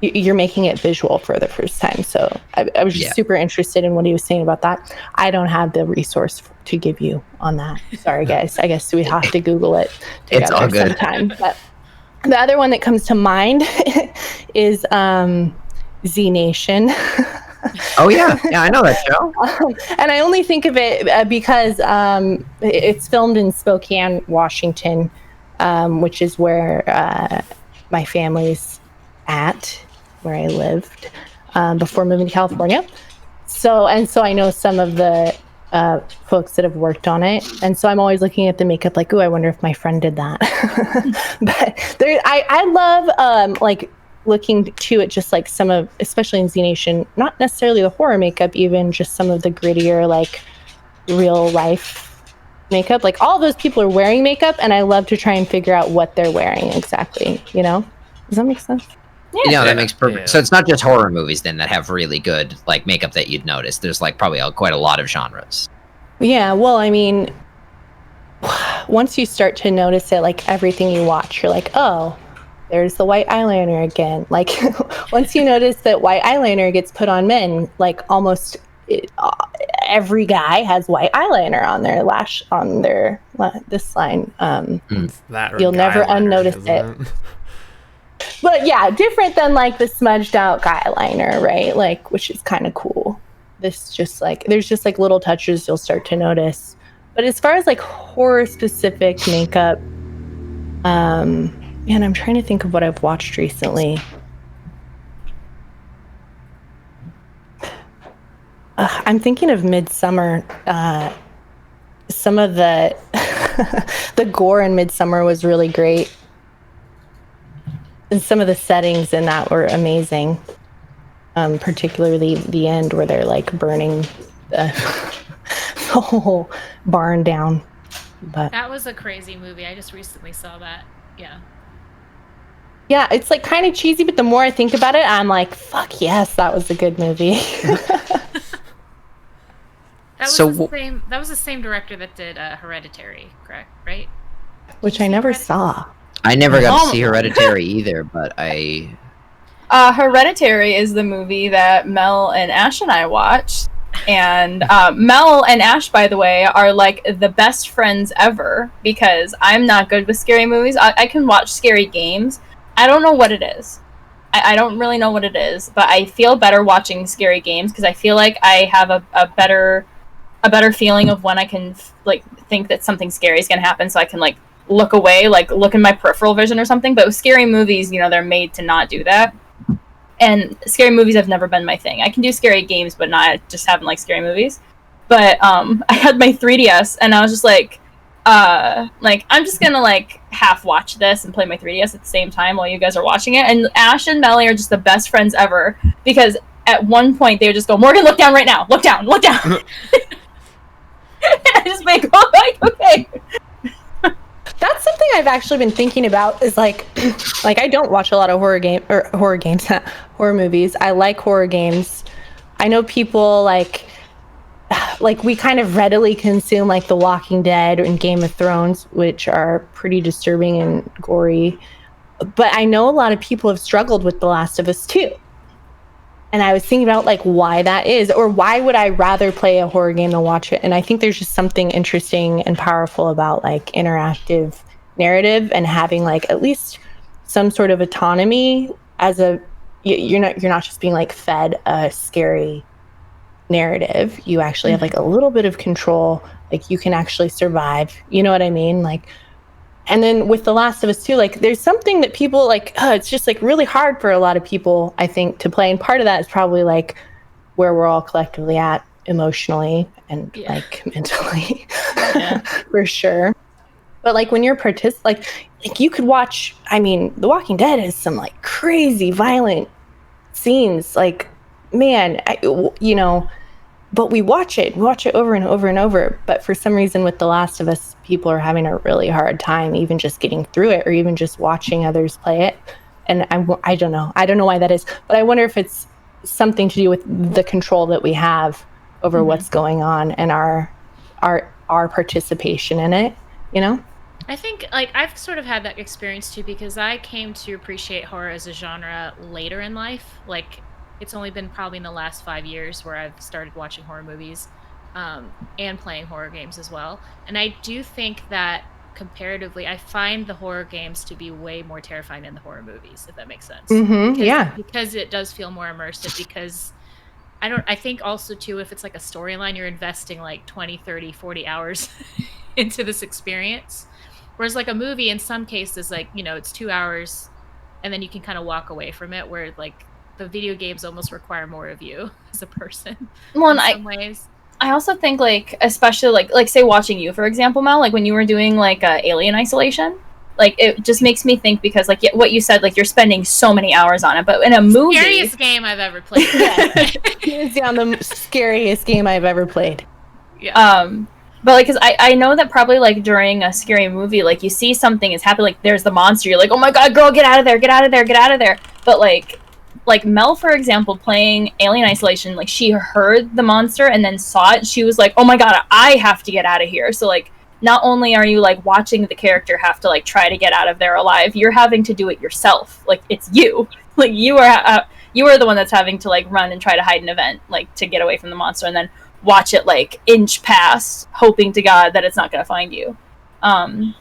you're making it visual for the first time. So I was just super interested in what he was saying about that. I don't have the resource to give you on that. Sorry, guys. I guess we have to Google it together. It's all good. Sometime. But the other one that comes to mind is Z Nation. Oh yeah, I know that show. And I only think of it because it's filmed in Spokane, Washington, which is where my family's at, where I lived before moving to California. So I know some of the folks that have worked on it, and so I'm always looking at the makeup like, ooh, I wonder if my friend did that. But I love like looking to it, just like some of, especially in Z Nation, not necessarily the horror makeup, even just some of the grittier like real life makeup. Like all those people are wearing makeup, and I love to try and figure out what they're wearing exactly. Does that make sense? Yeah, that makes perfect. Yeah. So it's not just horror movies then that have really good like makeup that you'd notice. There's like probably quite a lot of genres. Yeah, well, I mean, once you start to notice it, like everything you watch, you're like, oh, there's the white eyeliner again. Like once you notice that white eyeliner gets put on men, like almost every guy has white eyeliner on their lash, on their this line. You'll never unnotice it. But yeah, different than like the smudged out guy liner, right? Like, which is kind of cool. This just like, there's just like little touches you'll start to notice. But as far as like horror specific makeup, man, I'm trying to think of what I've watched recently. I'm thinking of Midsummer. Some of the the gore in Midsummer was really great. And some of the settings in that were amazing. Particularly the end where they're like burning the whole barn down. But that was a crazy movie. I just recently saw that. Yeah, it's like kind of cheesy, but the more I think about it, I'm like, fuck yes, that was a good movie. That was the same director that did Hereditary, correct? Right? Which I never saw. I never got to see Hereditary either, but I... Hereditary is the movie that Mel and Ash and I watched. And Mel and Ash, by the way, are like the best friends ever because I'm not good with scary movies. I can watch scary games. I don't know what it is. I don't really know what it is, but I feel better watching scary games because I feel like I have a better feeling of when I can like think that something scary is going to happen, so I can like look away, like look in my peripheral vision or something. But with scary movies, you know, they're made to not do that. And scary movies have never been my thing. I can do scary games, but just haven't liked scary movies. But I had my 3DS, and I was just like I'm just gonna like half watch this and play my 3DS at the same time while you guys are watching it. And Ash and Melly are just the best friends ever because at one point they would just go, "Morgan, look down right now. Look down. Look down." And I just make okay. That's something I've actually been thinking about is like I don't watch a lot of horror movies. I like horror games. I know people like we kind of readily consume like The Walking Dead and Game of Thrones, which are pretty disturbing and gory. But I know a lot of people have struggled with The Last of Us too. And I was thinking about like why that is, or why would I rather play a horror game than watch it? And I think there's just something interesting and powerful about like interactive narrative and having like at least some sort of autonomy as you're not just being like fed a scary narrative. You actually have like a little bit of control. Like you can actually survive. You know what I mean? Like, and then with The Last of Us 2, like there's something that people like, it's just like really hard for a lot of people, I think, to play. And part of that is probably like where we're all collectively at emotionally and like mentally, for sure. But like when you're like you could watch, I mean, The Walking Dead has some like crazy violent scenes. Like, man, but we watch it over and over and over. But for some reason with The Last of Us, people are having a really hard time even just getting through it or even just watching others play it. And I don't know. I don't know why that is. But I wonder if it's something to do with the control that we have over what's going on and our participation in it, you know? I think like I've sort of had that experience too because I came to appreciate horror as a genre later in life. Like it's only been probably in the last 5 years where I've started watching horror movies and playing horror games as well. And I do think that comparatively, I find the horror games to be way more terrifying than the horror movies, if that makes sense. Because it does feel more immersive because I think also too, if it's like a storyline, you're investing like 20, 30, 40 hours into this experience. Whereas like a movie in some cases, like, you know, it's 2 hours and then you can kind of walk away from it where like the video games almost require more of you as a person. Well, in some ways. I also think like, especially like say watching you, for example, Mel, like when you were doing like Alien Isolation, like it just makes me think because like what you said, like you're spending so many hours on it, but in a movie, scariest game I've ever played. It's the scariest game I've ever played. Yeah. But like, cause I know that probably like during a scary movie, like you see something is happening, like there's the monster, you're like, oh my god, girl, get out of there, get out of there, get out of there. But like Mel, for example, playing Alien Isolation, like she heard the monster and then saw it. She was like, oh my god, I have to get out of here. So like, not only are you like watching the character have to like try to get out of there alive, you're having to do it yourself. Like it's you. Like you are the one that's having to like run and try to hide an event, like to get away from the monster, and then watch it like inch past, hoping to God that it's not going to find you. And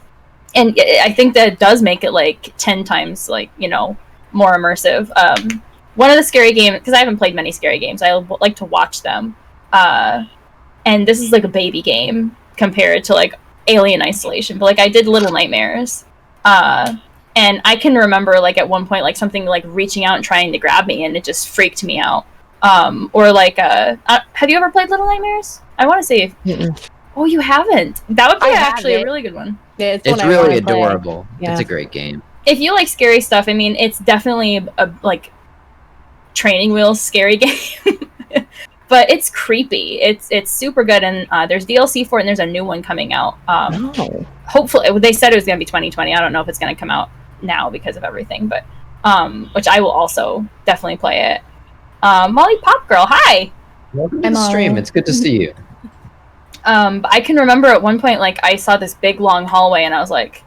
I think that does make it like 10 times like, you know, more immersive. One of the scary games, because I haven't played many scary games, I like to watch them. And this is like a baby game compared to like Alien Isolation, but like I did Little Nightmares. And I can remember like at one point like something like reaching out and trying to grab me, and it just freaked me out. Or like have you ever played Little Nightmares? I want to say oh, you haven't. That would be actually a really good one. Yeah, it's really adorable. Yeah. It's a great game. If you like scary stuff, I mean, it's definitely a like training wheels scary game. But it's creepy. It's super good, and there's DLC for it, and there's a new one coming out. Hopefully, they said it was going to be 2020. I don't know if it's going to come out now because of everything, but which I will also definitely play it. Molly Pop Girl, hi. Welcome to the stream. It's good to see you. But I can remember at one point, like I saw this big long hallway, and I was like,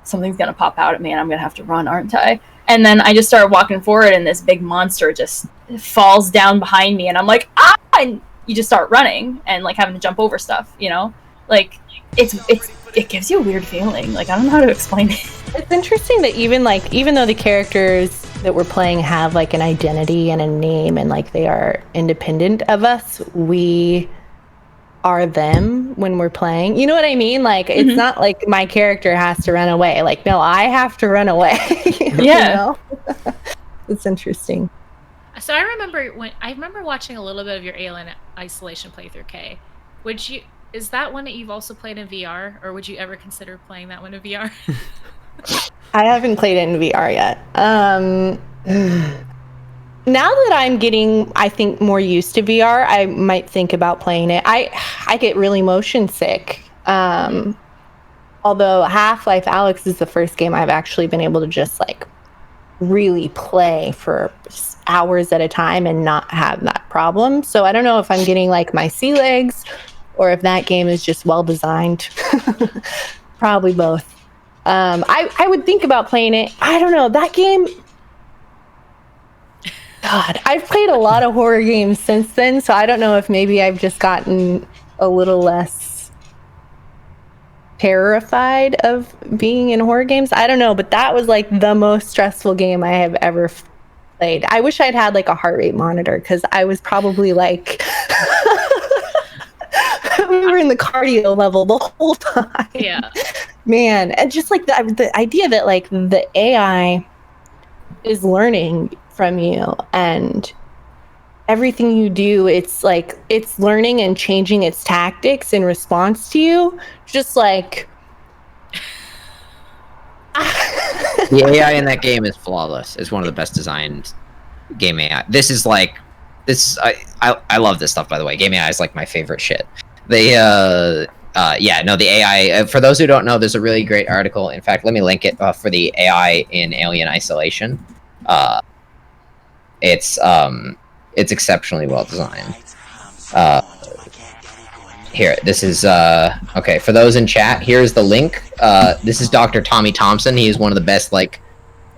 something's going to pop out at me, and I'm going to have to run, aren't I? And then I just started walking forward, and this big monster just falls down behind me, and I'm like, ah! And you just start running and like having to jump over stuff, you know? Like it gives you a weird feeling. Like I don't know how to explain it. It's interesting that even though the characters that we're playing have like an identity and a name, and like they are independent of us, we are them when we're playing. You know what I mean? Like it's not like my character has to run away. Like no, I have to run away. Yeah. You know? It's interesting. So I remember watching a little bit of your Alien Isolation playthrough, Kay. Is that one that you've also played in VR, or would you ever consider playing that one in VR? I haven't played it in VR yet. Now that I'm getting, I think, more used to VR, I might think about playing it. I get really motion sick. Although Half-Life Alyx is the first game I've actually been able to just like really play for hours at a time and not have that problem. So I don't know if I'm getting like my sea legs or if that game is just well designed. Probably both. I would think about playing it. I don't know, that game, God, I've played a lot of horror games since then, so I don't know if maybe I've just gotten a little less terrified of being in horror games. I don't know, but that was like the most stressful game I have ever played. I wish I'd had like a heart rate monitor, because I was probably like we were in the cardio level the whole time. Yeah, man. And just like the idea that like the AI is learning from you, and everything you do, it's like it's learning and changing its tactics in response to you. Just like the AI in that game is flawless. It's one of the best designed game AI. I love this stuff, by the way. Game AI is like my favorite shit. The AI, for those who don't know, there's a really great article. In fact, let me link it for the AI in Alien Isolation. It's exceptionally well designed. Here, this is okay, for those in chat, here's the link. This is Dr. Tommy Thompson. He is one of the best like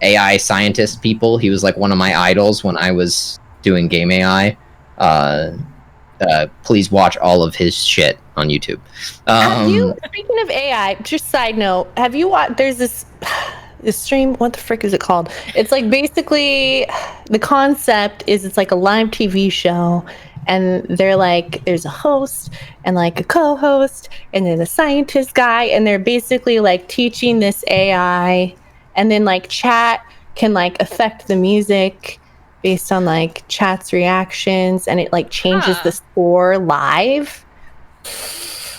AI scientist people. He was like one of my idols when I was doing game AI. Please watch all of his shit on YouTube. Speaking of AI, just side note, have you watched, there's this stream, what the frick is it called? It's like basically the concept is it's like a live TV show, and they're like, there's a host and like a co-host and then a scientist guy, and they're basically like teaching this AI, and then like chat can like affect the music based on like chat's reactions, and it like changes the score live.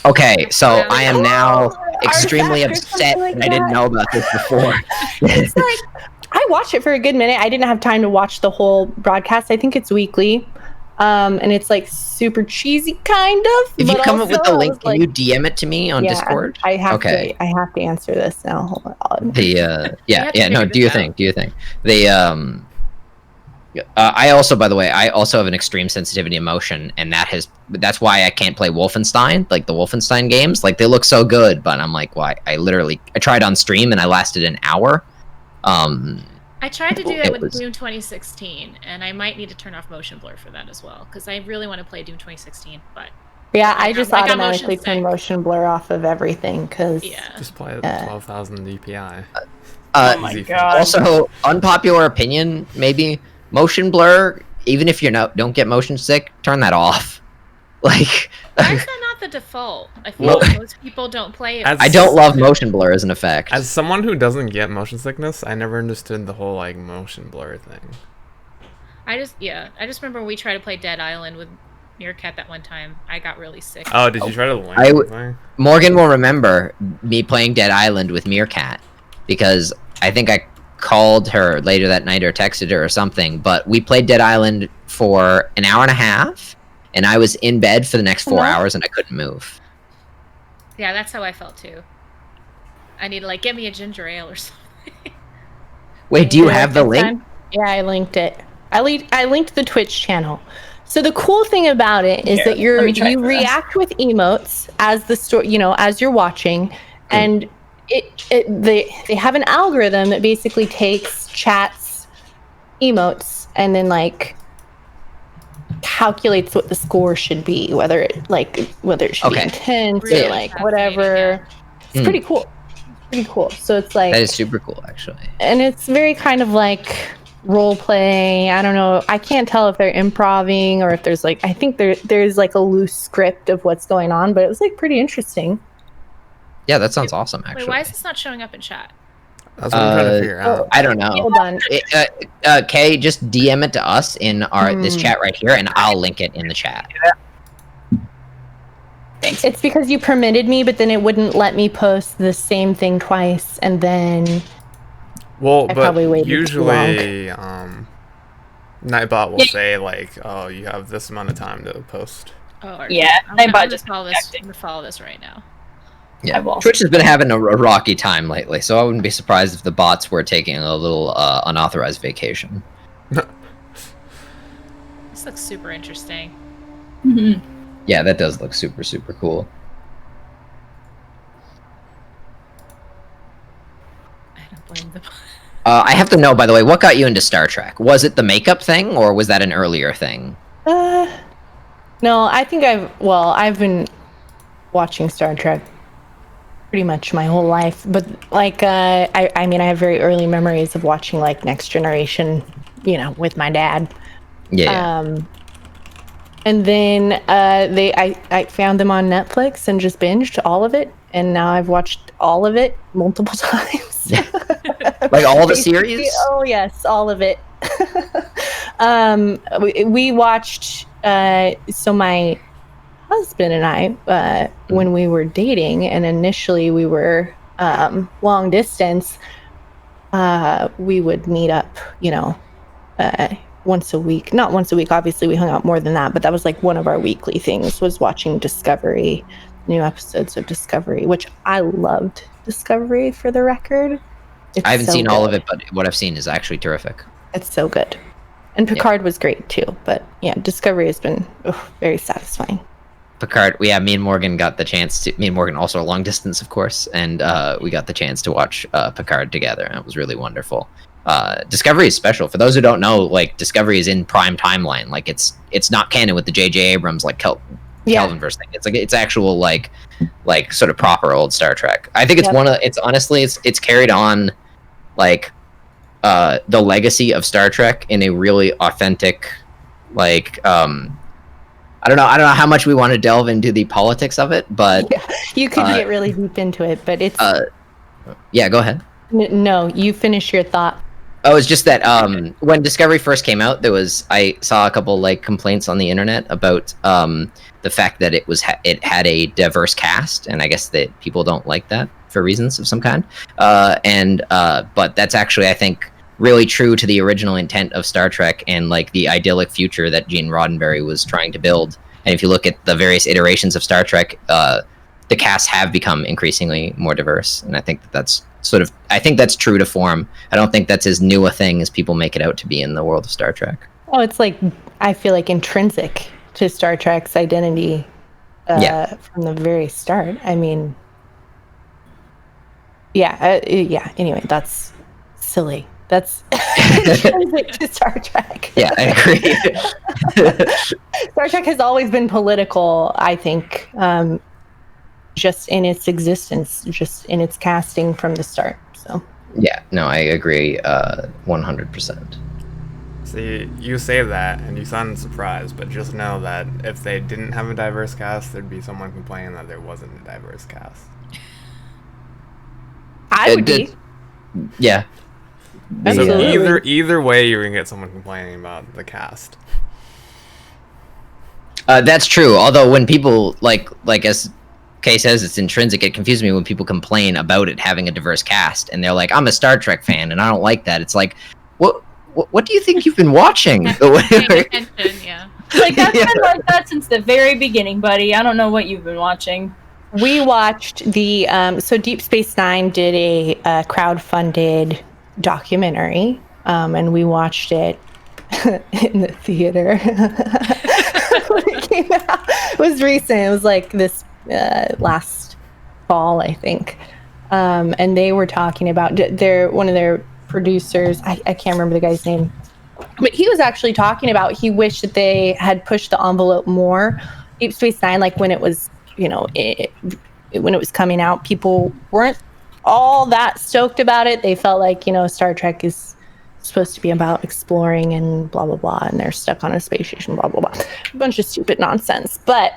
Okay, so I am now extremely upset that I didn't know about this before. It's like, I watched it for a good minute. I didn't have time to watch the whole broadcast. I think it's weekly. And it's like super cheesy kind of. If you come up with the link, can you DM it to me on Discord? I have to answer this now. Hold on. Do your thing. I also, by the way, I also have an extreme sensitivity to motion, and that's why I can't play Wolfenstein, like the Wolfenstein games. Like they look so good, but I'm like, why? I tried on stream and I lasted an hour. I tried to do that with Doom 2016, and I might need to turn off motion blur for that as well, because I really want to play Doom 2016 , but yeah, I just automatically turn motion blur off of everything, because just play at 12,000 DPI. Oh my god. Also, unpopular opinion, maybe motion blur, even if you don't get motion sick, turn that off. Like, why is that not the default? I feel like most people don't play it. I don't love motion blur as an effect. As someone who doesn't get motion sickness, I never understood the whole like motion blur thing. I just remember when we tried to play Dead Island with Meerkat that one time. I got really sick. Oh, did you try to link? Morgan will remember me playing Dead Island with Meerkat because I think I called her later that night or texted her or something. But we played Dead Island for an hour and a half, and I was in bed for the next 4 hours and I couldn't move. Yeah, that's how I felt too. I need to like get me a ginger ale or something. Wait, do you have the link? Yeah, I linked it. I linked the Twitch channel. So the cool thing about it is that you react with emotes as the story, as you're watching, and they have an algorithm that basically takes chats, emotes, and then like calculates what the score should be, whether it should be intense or like whatever. It's pretty cool. Pretty cool. So it's like that is super cool, actually. And it's very kind of like role play. I don't know. I can't tell if they're improvising or if there's like, I think there's like a loose script of what's going on, but it was like pretty interesting. Yeah, that sounds awesome, actually. Wait, why is this not showing up in chat? That's what I'm trying to figure out. I don't know. Hold on. Kay, just DM it to us in this chat right here, and I'll link it in the chat. Thanks. It's because you permitted me, but then it wouldn't let me post the same thing twice, and then usually Nightbot will say like, "Oh, you have this amount of time to post." Oh, yeah. Nightbot just follow this right now. Yeah, Twitch has been having a rocky time lately, so I wouldn't be surprised if the bots were taking a little unauthorized vacation. This looks super interesting. Mm-hmm. Yeah, that does look super, super cool. I don't blame them. I have to know, by the way, what got you into Star Trek? Was it the makeup thing, or was that an earlier thing? No, I think I've been watching Star Trek pretty much my whole life, but like I mean I have very early memories of watching like Next Generation, with my dad. And then I found them on Netflix and just binged all of it, and now I've watched all of it multiple times. Like all the series? Oh yes, all of it. We watched so my husband and I, when we were dating, and initially we were long distance, we would meet up, once a week. Not once a week, obviously we hung out more than that, but that was like one of our weekly things, was watching Discovery, new episodes of Discovery, which I loved Discovery, for the record. I haven't seen all of it, but what I've seen is actually terrific. It's so good. And Picard was great too, but yeah, Discovery has been very satisfying. Picard, me and Morgan got the chance to, me and Morgan also long distance, of course, and we got the chance to watch Picard together, and it was really wonderful. Discovery is special. For those who don't know, like, Discovery is in prime timeline. Like, it's not canon with the J.J. Abrams, like, Kelvinverse thing. It's like, it's actual, like sort of proper old Star Trek. I think it's honestly, it's carried on, like, the legacy of Star Trek in a really authentic, like, I don't know how much we want to delve into the politics of it, but you could get really deep into it, but it's yeah, go ahead. No, you finish your thought. Oh, it's just that when Discovery first came out, I saw a couple like complaints on the internet about the fact that it had a diverse cast, and I guess that people don't like that for reasons of some kind. But that's actually, I think, really true to the original intent of Star Trek and like the idyllic future that Gene Roddenberry was trying to build. And if you look at the various iterations of Star Trek, the casts have become increasingly more diverse, and I think that's true to form. I don't think that's as new a thing as people make it out to be in the world of Star Trek. Oh, it's like, I feel like intrinsic to Star Trek's identity from the very start. I mean, anyway, that's silly. That's intrinsic to Star Trek. Yeah, I agree. Star Trek has always been political, I think, just in its existence, just in its casting from the start. So yeah, no, I agree 100%. See, you say that and you sound surprised, but just know that if they didn't have a diverse cast, there'd be someone complaining that there wasn't a diverse cast. I would be. Yeah. So either way, you're gonna get someone complaining about the cast. That's true. Although when people like as Kay says, it's intrinsic. It confuses me when people complain about it having a diverse cast, and they're like, "I'm a Star Trek fan, and I don't like that." It's like, what do you think you've been watching? Attention, yeah. Like that's been like that since the very beginning, buddy. I don't know what you've been watching. We watched the so Deep Space Nine did a crowd-funded documentary, and we watched it in the theater. It came out. It was recent. It was like this last fall, I think. And they were talking about one of their producers. I can't remember the guy's name, but he was actually talking about he wished that they had pushed the envelope more. Deep Space Nine, like when it was, when it was coming out, people weren't all that stoked about it. They felt like, Star Trek is supposed to be about exploring and blah blah blah, and they're stuck on a space station, blah blah blah, a bunch of stupid nonsense. But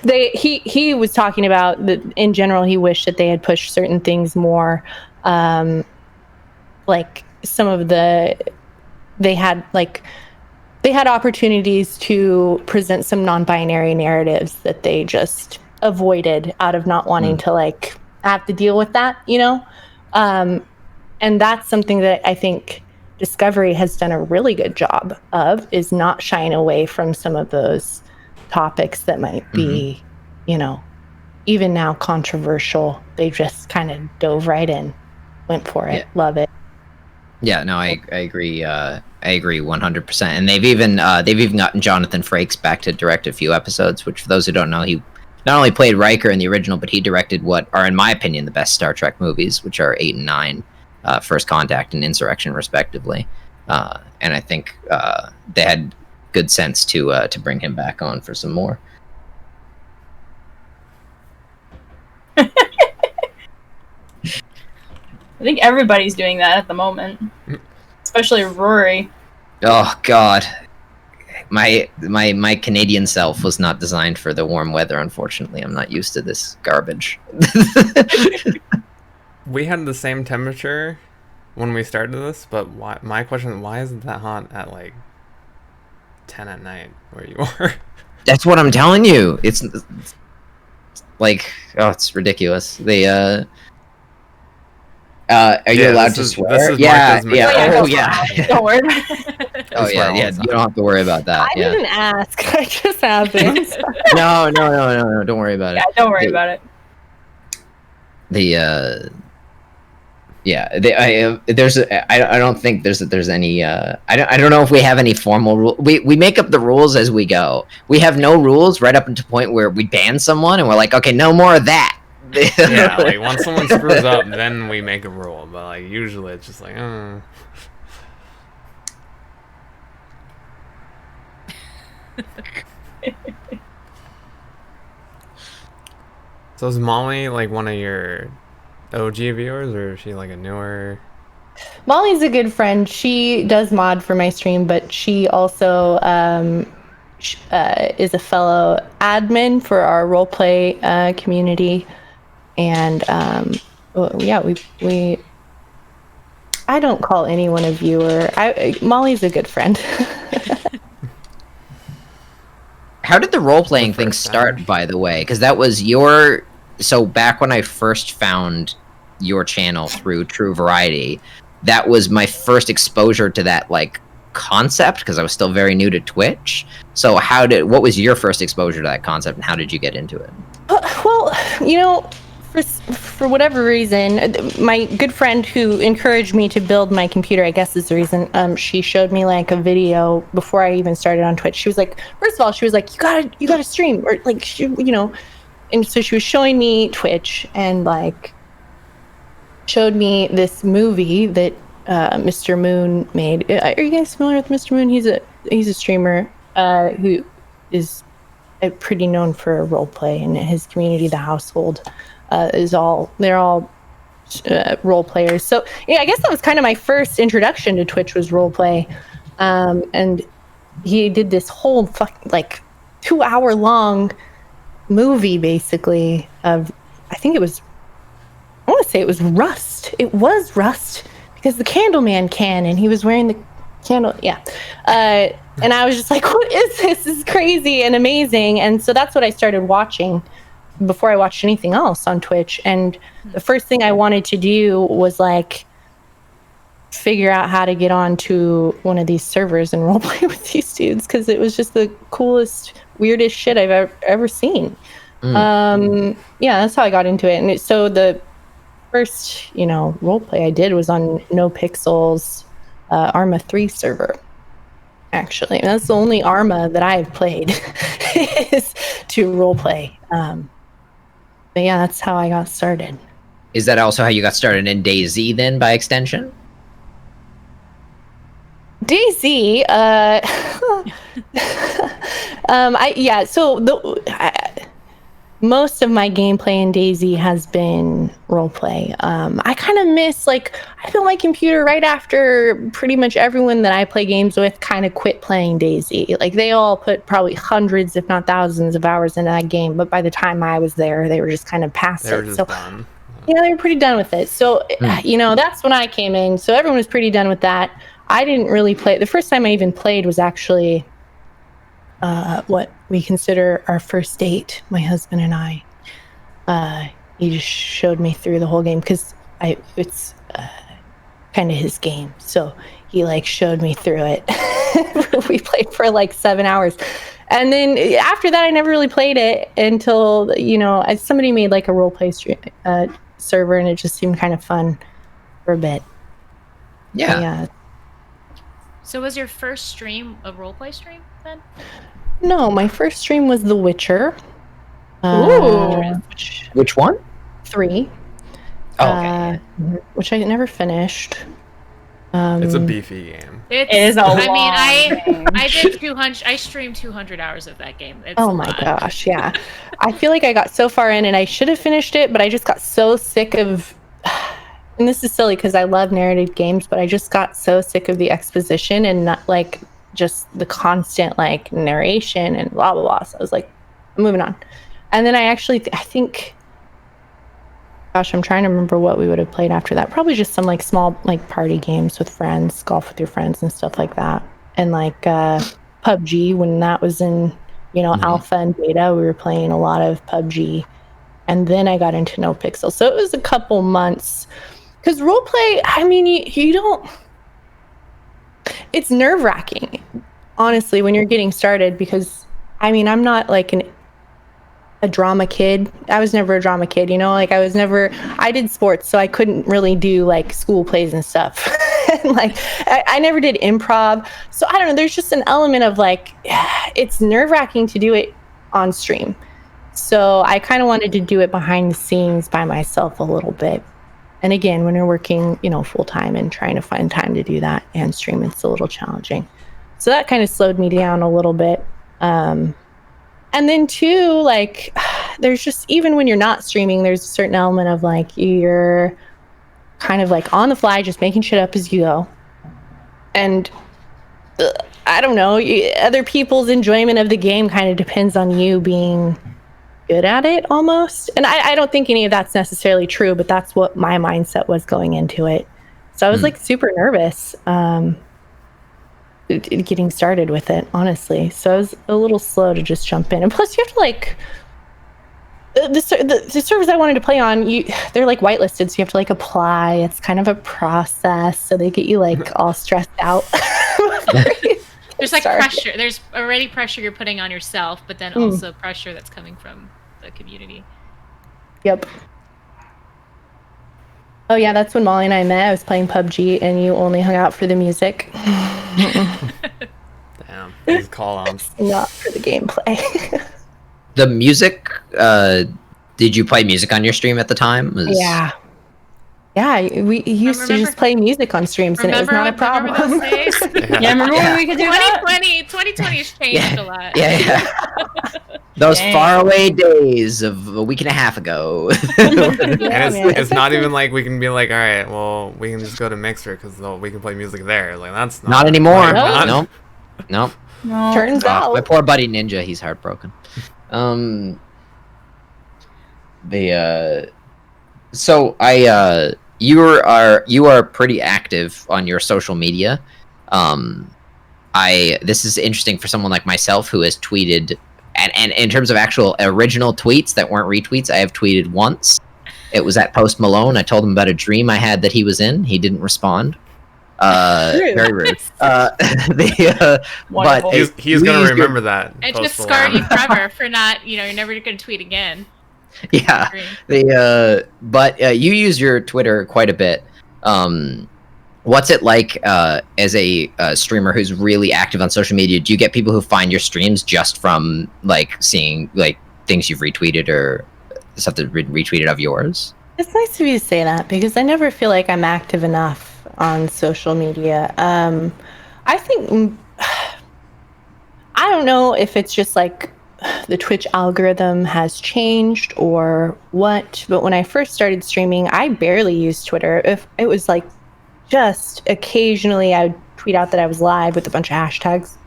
he was talking about that in general. He wished that they had pushed certain things more, like some of they had opportunities to present some non-binary narratives that they just avoided out of not wanting to like have to deal with that, and that's something that I think Discovery has done a really good job of, is not shying away from some of those topics that might be, even now controversial. They just kind of dove right in, went for it. Yeah. Love it. Yeah, no, I agree. I agree 100%. And they've even gotten Jonathan Frakes back to direct a few episodes. Which, for those who don't know, he not only played Riker in the original, but he directed what are, in my opinion, the best Star Trek movies, which are 8 and 9, First Contact and Insurrection, respectively. And I think they had good sense to bring him back on for some more. I think everybody's doing that at the moment, especially Rory. Oh God, my Canadian self was not designed for the warm weather. Unfortunately, I'm not used to this garbage. We had the same temperature when we started this, but why? My question is, why isn't that hot at like 10 at night where you are? That's what I'm telling you. It's like, oh, it's ridiculous. They are you allowed to swear? Yeah. Oh, yeah. Don't worry about it. Oh, yeah. You don't have to worry about that. I didn't ask. I just happened. No. Don't worry about it. Yeah, don't worry about it. I don't think there's any. I don't know if we have any formal rule. We make up the rules as we go. We have no rules right up until the point where we ban someone and we're like, okay, no more of that. Yeah, like once someone screws up, then we make a rule. But like usually, it's just like, So is Molly like one of your OG viewers, or is she like a newer? Molly's a good friend. She does mod for my stream, but she also is a fellow admin for our roleplay community. And we I don't call anyone a viewer. Molly's a good friend. How did the role-playing thing start, by the way? Because that was so back when I first found your channel through True Variety, that was my first exposure to that like concept, because I was still very new to Twitch. So what was your first exposure to that concept, and how did you get into it? Well, for whatever reason, my good friend who encouraged me to build my computer, I guess is the reason, she showed me like a video before I even started on Twitch. She was like, first of all, she was like, you gotta stream, or like, and so she was showing me Twitch and like showed me this movie that Mr. Moon made. Are you guys familiar with Mr. Moon? He's a streamer who is pretty known for roleplay, and his community, the household, they're all role players. So yeah, I guess that was kind of my first introduction to Twitch was role play. And he did this whole 2-hour long movie basically of, I want to say it was Rust. It was Rust because the Candleman can, and he was wearing the candle. Yeah. And I was just like, what is this? This is crazy and amazing. And so that's what I started watching before I watched anything else on Twitch. And the first thing I wanted to do was like figure out how to get onto one of these servers and roleplay with these dudes, because it was just the coolest, weirdest shit I've ever seen. Yeah, that's how I got into it. And so the first, roleplay I did was on NoPixel's Arma 3 server. Actually, and that's the only Arma that I've played is to roleplay. But yeah, that's how I got started. Is that also how you got started in DayZ then, by extension? DayZ, most of my gameplay in DayZ has been roleplay. I kind of miss, I feel my computer right after pretty much everyone that I play games with kind of quit playing DayZ. Like, they all put probably hundreds, if not thousands of hours into that game, but by the time I was there, they were just kind of past it. They were just done. Yeah, they were pretty done with it. So, that's when I came in. So everyone was pretty done with that. I didn't really play. The first time I even played was actually what we consider our first date, my husband and I. He just showed me through the whole game because it's kind of his game. So he showed me through it. We played for 7 hours. And then after that, I never really played it until, somebody made a role play server, and it just seemed kind of fun for a bit. Yeah. So was your first stream a roleplay stream then? No, my first stream was The Witcher. Which one? 3. Oh, okay. Which I never finished. It's a beefy game. It is a long game. I did 200. I streamed 200 hours of that game. It's oh my gosh, yeah. I feel like I got so far in, and I should have finished it, but I just got so sick of. And this is silly because I love narrative games, but I just got so sick of the exposition and not just the constant narration and blah blah blah. So I was like, I'm moving on. And then I think, gosh, I'm trying to remember what we would have played after that. Probably just some small party games with friends, golf with your friends and stuff like that. And PUBG, when that was in alpha and beta, we were playing a lot of PUBG. And then I got into NoPixel. So it was a couple months. Because roleplay, you don't... It's nerve-wracking, honestly, when you're getting started. Because, I'm not a drama kid. I was never a drama kid, I did sports, so I couldn't really do school plays and stuff. And I never did improv. So I don't know, there's just an element of it's nerve-wracking to do it on stream. So I kind of wanted to do it behind the scenes by myself a little bit. And again, when you're working, full time and trying to find time to do that and stream, it's a little challenging. So that kind of slowed me down a little bit. And then too, there's just, even when you're not streaming, there's a certain element of you're kind of on the fly, just making shit up as you go. And I don't know, other people's enjoyment of the game kind of depends on you being good at it almost. And I don't think any of that's necessarily true, but that's what my mindset was going into it. So I was super nervous getting started with it, honestly. So I was a little slow to just jump in. And plus you have to the servers I wanted to play on, they're whitelisted, so you have to apply. It's kind of a process, so they get you all stressed out. There's pressure. There's already pressure you're putting on yourself, but then also pressure that's coming from the community. Yep. Oh yeah, that's when Molly and I met. I was playing PUBG, and you only hung out for the music. Damn, these call-ons. Not for the gameplay. The music. Did you play music on your stream at the time? Yeah. Yeah, we used to just play music on streams, and it was not a problem. Remember those days? Yeah, remember when we could do 2020 has changed a lot. Yeah. Those faraway days of a week and a half ago. And it's not even like we can be like, all right, well, we can just go to Mixer because we can play music there. Like that's not anymore. Nope. No. Turns out my poor buddy Ninja, he's heartbroken. You are pretty active on your social media. This is interesting for someone like myself who has tweeted. And in terms of actual original tweets that weren't retweets, I have tweeted once. It was at Post Malone. I told him about a dream I had that he was in. He didn't respond. Very rude. But he's going to remember that. It just scarred you forever for not, you're never going to tweet again. Yeah. But you use your Twitter quite a bit. What's it like as a streamer who's really active on social media? Do you get people who find your streams just from like seeing like things you've retweeted or stuff that retweeted of yours? It's nice of you to say that because I never feel like I'm active enough on social media. I think I don't know if it's just like the Twitch algorithm has changed or what, but when I first started streaming, I barely used Twitter. If it was like just occasionally I would tweet out that I was live with a bunch of hashtags,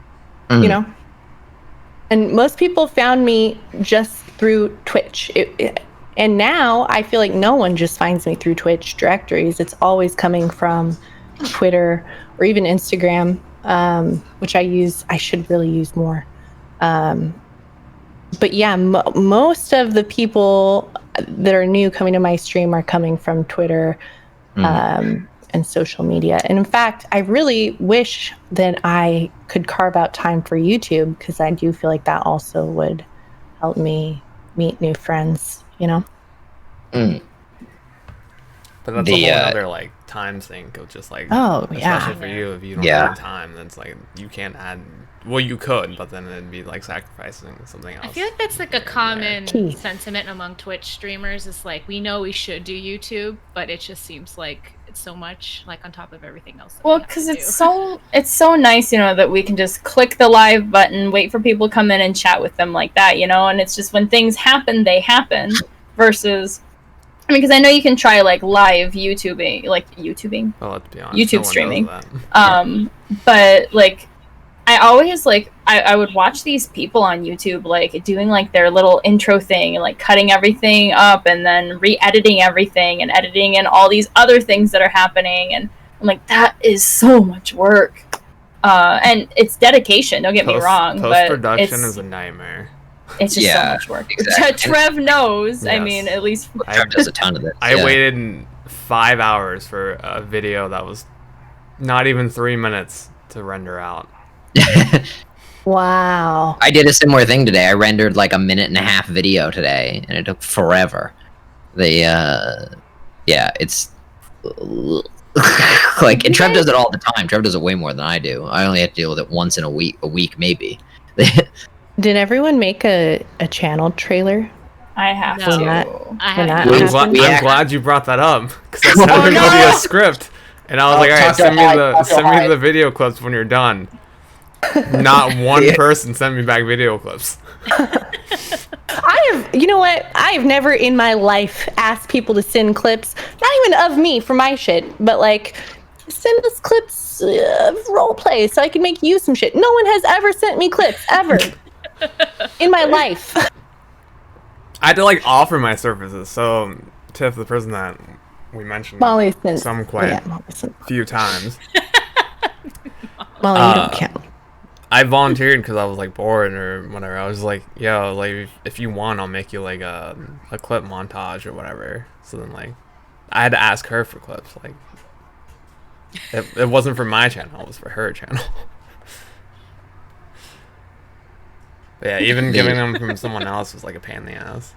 and most people found me just through Twitch. And now I feel like no one just finds me through Twitch directories. It's always coming from Twitter or even Instagram, which I should really use more. But yeah, most of the people that are new coming to my stream are coming from Twitter, and social media. And in fact, I really wish that I could carve out time for YouTube because I do feel like that also would help me meet new friends, But that's a whole other like time sink of just like, especially for you, if you don't have time, then it's like you can't add. Well, you could, but then it'd be like sacrificing something else. I feel like that's like a common sentiment among Twitch streamers. Is like we know we should do YouTube, but it just seems like it's so much like on top of everything else. Well, because it's so nice, that we can just click the live button, wait for people to come in and chat with them like that, and it's just when things happen, they happen. Versus, because I know you can try like live YouTubing. Well, let's be honest, YouTube streaming. But like. I always I would watch these people on YouTube like doing like their little intro thing and like cutting everything up and then re-editing everything and editing and all these other things that are happening, and I'm like, that is so much work. And it's dedication, don't get me wrong, but post-production is a nightmare. It's just so much work. Exactly. Trev knows. Yes. I mean, at least Trev does a ton of it. I waited 5 hours for a video that was not even 3 minutes to render out. Wow. I did a similar thing today. I rendered like a 1.5-minute video today, and it took forever. It's like, and Trev does it all the time. Trev does it way more than I do. I only have to deal with it once in a week maybe. Did everyone make a channel trailer? I have to. I'm glad you brought that up because I sent everybody a script, and I was like, all right, send me the video clips when you're done. Not one person sent me back video clips. You know what? I have never in my life asked people to send clips, not even of me for my shit, but like, send us clips of role play so I can make you some shit. No one has ever sent me clips, ever. In my life. I had to like offer my services, so Tiff, the person that we mentioned few times. Molly, you don't count. I volunteered because I was like bored or whatever. I was like, yo, like if you want, I'll make you like a clip montage or whatever. So then like, I had to ask her for clips. Like, it wasn't for my channel; it was for her channel. But yeah, even giving them from someone else was like a pain in the ass.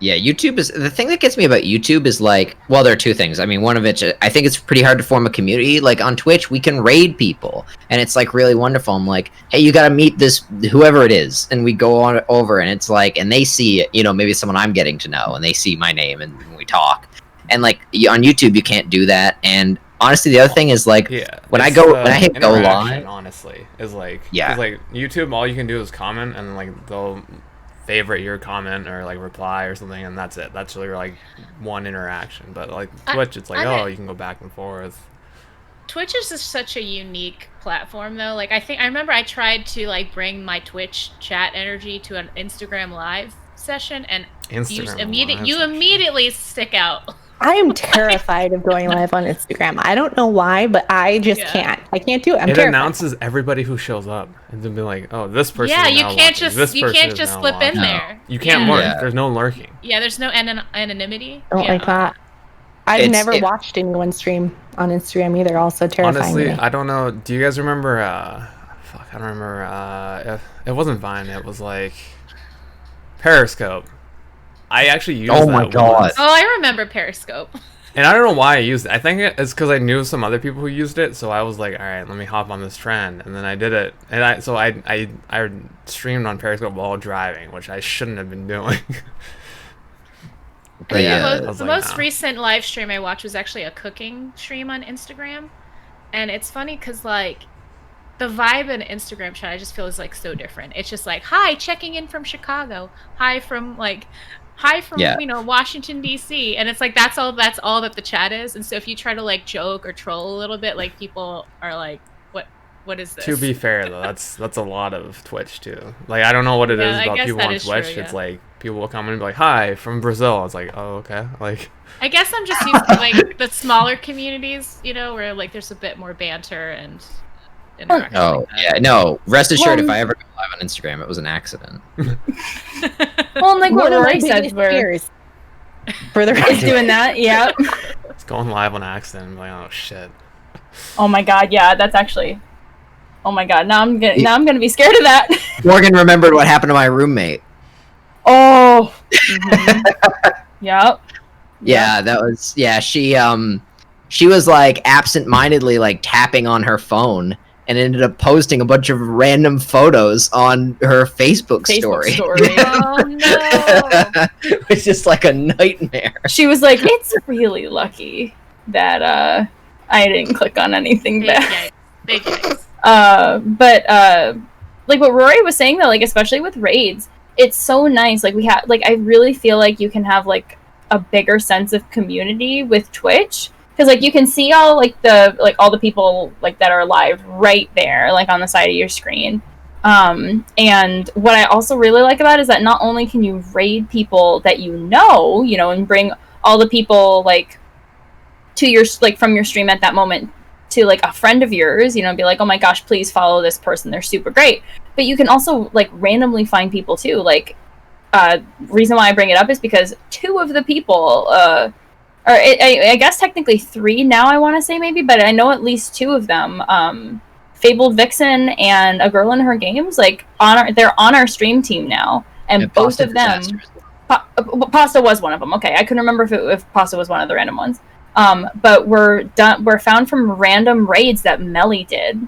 Yeah, YouTube is the thing that gets me about YouTube is like, well, there are two things. I mean, one of it, I think it's pretty hard to form a community. Like on Twitch, we can raid people, and it's like really wonderful. I'm like, hey, you got to meet this whoever it is, and we go on over, and it's like, and they see, maybe someone I'm getting to know, and they see my name, and we talk. And like on YouTube, you can't do that. And honestly, the other thing is like when I hit go live, honestly, is like yeah, like YouTube, all you can do is comment, and like they'll favorite your comment or like reply or something, and that's it. That's really like one interaction. But like Twitch, it's like you can go back and forth. Twitch is just such a unique platform, though. Like I remember I tried to like bring my Twitch chat energy to an Instagram live session, and you immediately stick out. I am terrified of going live on Instagram. I don't know why, but I just can't. I can't do it. I'm terrified. Announces everybody who shows up, and then be like, "Oh, this person." Yeah, you can't just slip in there. You can't lurk. There's no lurking. Yeah, there's no anonymity. I don't like that. I've never watched anyone stream on Instagram either. Also terrifying. Honestly, I don't know. Do you guys remember? I don't remember. It wasn't Vine. It was like Periscope. I actually used that. Oh my god. Once. Oh, I remember Periscope. And I don't know why I used it. I think it's because I knew some other people who used it, so I was like, all right, let me hop on this trend, and then I did it. And I streamed on Periscope while driving, which I shouldn't have been doing. But yeah, the most recent live stream I watched was actually a cooking stream on Instagram, and it's funny because like the vibe in Instagram chat I just feel is like so different. It's just like, hi, checking in from Chicago, hi from Washington DC, and it's like that's all that the chat is. And so if you try to like joke or troll a little bit, like people are like, what is this? To be fair though, that's a lot of Twitch too. Like I don't know what it is about people on Twitch. It's like people will come in and be like, hi, from Brazil. It's like, oh, okay. Like I guess I'm just used to like the smaller communities, where like there's a bit more banter and interaction. Oh yeah, no. Rest assured, if I ever go live on Instagram, it was an accident. Well, and like what Rory said, for the is doing that. Yeah. It's going live on accident. I'm like, oh shit. Oh my god, yeah, that's actually. Oh my god, now I'm gonna be scared of that. Morgan remembered what happened to my roommate. Oh. Mm-hmm. Yep. Yeah, that was she was like absent-mindedly like tapping on her phone and ended up posting a bunch of random photos on her Facebook story. Oh no. It's just like a nightmare. She was like, it's really lucky that I didn't click on anything bad. Big yikes. But like what Rory was saying though, like especially with raids, it's so nice. Like we have, like I really feel like you can have like a bigger sense of community with Twitch, because like you can see all like all the people like that are live right there, like on the side of your screen. And what I also really like about it is that not only can you raid people that and bring all the people like to your like from your stream at that moment to like a friend of yours, be like, oh my gosh, please follow this person, they're super great. But you can also like randomly find people too. Like reason why I bring it up is because 2 of the people I guess technically 3 now, I want to say maybe, but I know at least 2 of them, Fabled Vixen and A Girl in Her Games, like they're on our stream team now, and both of them Pasta was one of them. Okay, I couldn't remember if Pasta was one of the random ones. But we're found from random raids that Melly did,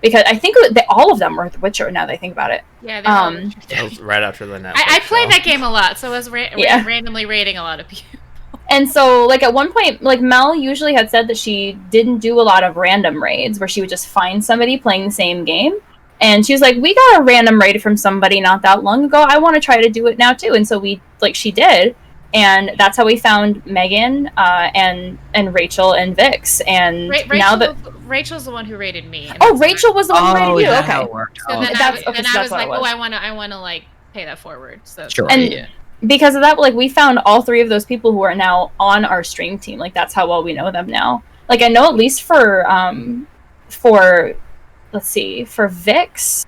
because I think all of them were The Witcher. Now that I think about it. Yeah. That was right after the Netflix I played that game a lot, so I was randomly raiding a lot of people. And so, like at one point, like Mel usually had said that she didn't do a lot of random raids, where she would just find somebody playing the same game, and she was like, "We got a random raid from somebody not that long ago. I want to try to do it now too." And so she did. And that's how we found Megan and Rachel and Vix. And now that Rachel's the one who rated me. Oh, Rachel was the one who rated you. Okay. So then I was like, I want to like pay that forward. So sure. And because of that, like we found all 3 of those people who are now on our stream team. Like that's how well we know them now. Like I know at least for let's see, for Vix,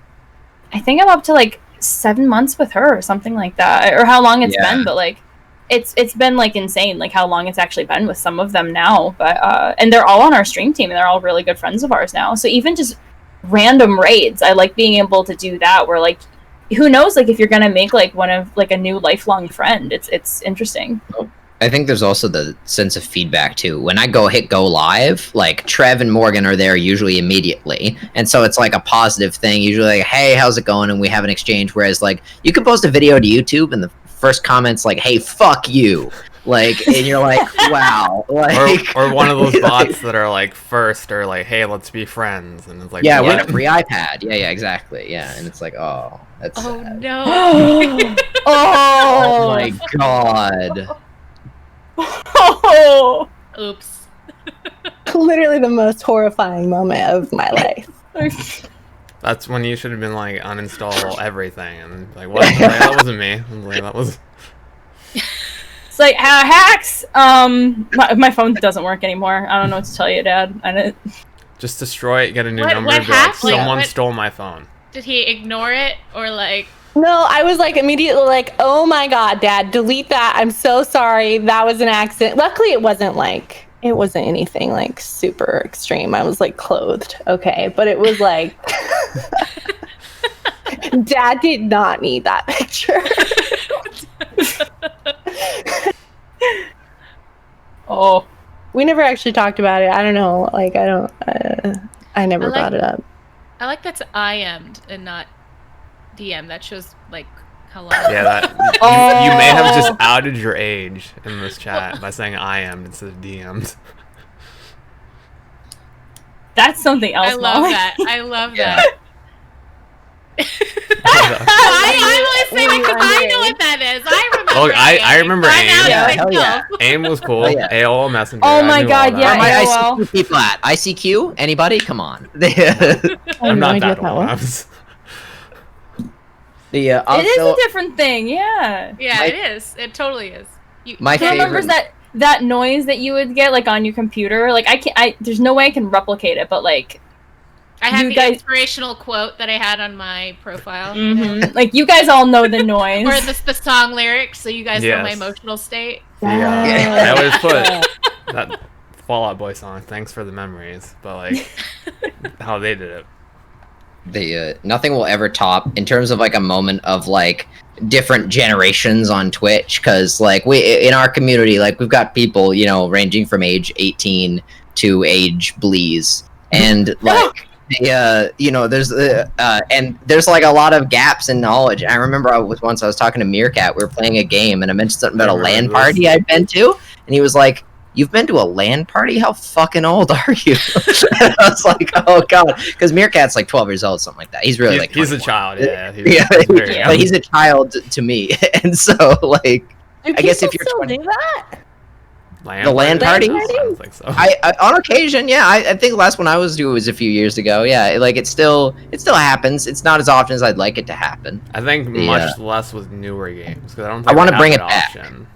I think I'm up to like 7 months with her or something like that, or how long it's been. But like. It's been like insane, like how long it's actually been with some of them now. But and they're all on our stream team, and they're all really good friends of ours now. So even just random raids, I like being able to do that. Where like, who knows, like if you're gonna make like one of like a new lifelong friend, it's interesting. I think there's also the sense of feedback too. When I hit go live, like Trev and Morgan are there usually immediately, and so it's like a positive thing. Usually, like, hey, how's it going? And we have an exchange. Whereas like you could post a video to YouTube and the first comment's like, hey, fuck you. Like, and you're like, wow. Like, or one of those bots that are like first or like, hey, let's be friends, and it's like, yeah, what? win a free iPad. Yeah, exactly. Yeah, and it's like, oh, that's Oh sad. no. Oh my god. Oh, Oops. literally the most horrifying moment of my life. That's when you should have been like, uninstall everything, and like, what? Like, that wasn't me. Like, that was. It's like hacks. My phone doesn't work anymore. I don't know what to tell you, Dad. Just destroy it, get a new What- number, what and be like, happened? someone What- stole my phone. Did he ignore it or like? No, I was like immediately like, oh my God, Dad, delete that. I'm so sorry. That was an accident. Luckily, it wasn't anything like super extreme. I was like clothed. Okay. But it was like, Dad did not need that picture. Oh, We never actually talked about it. I don't know. Like, I never brought it up. I like that's IM'd and not DM. That shows like how long. Yeah, that you may have just outed your age in this chat by saying I am instead of DM'd. that's something else. I love Molly. that. I love Yeah. that. I only say that because I know what that is. I remember. Oh, I remember I'm AIM. out Yeah, of hell yeah. myself. AIM was cool. Oh, yeah. AOL Messenger. Oh I my knew God, all yeah, that. Where are my AOL. ICQ people at? ICQ? Anybody? Come on. I have I'm no not idea that what old. that was. The It is also, a different thing. Yeah. Yeah, My- it is. It totally is. my Who remembers favorite. that noise that you would get like on your computer? Like there's no way I can replicate it, but like I had You the guys- inspirational quote that I had on my profile. like you guys all know the noise. Or the song lyrics, so you guys know my Yes. emotional state. I always put that Fall Out Boy song. Thanks for the memories, but like how they did it. Nothing will ever top in terms of like a moment of like different generations on Twitch, because like we in our community, like we've got people, you know, ranging from age 18 to age Bleeze, and like you know, there's and there's like a lot of gaps in knowledge. I remember I was talking to Meerkat, we were playing a game, and I mentioned something about a LAN party I'd been to, and he was like, "You've been to a LAN party? How fucking old are you?" And I was like, "Oh god," because Meerkat's like 12 years old, something like that. He's really like He's a 21. child. Yeah, Yeah, he's very young. but he's a child to me, and so like Do I guess if people you're still 20 do that? The LAN party? I don't think so. I on occasion, yeah. I think the last one I was doing was a few years ago. Yeah, like it still happens. It's not as often as I'd like it to happen. I think The, much less with newer games, because I don't I think wanna they bring have it that back. option.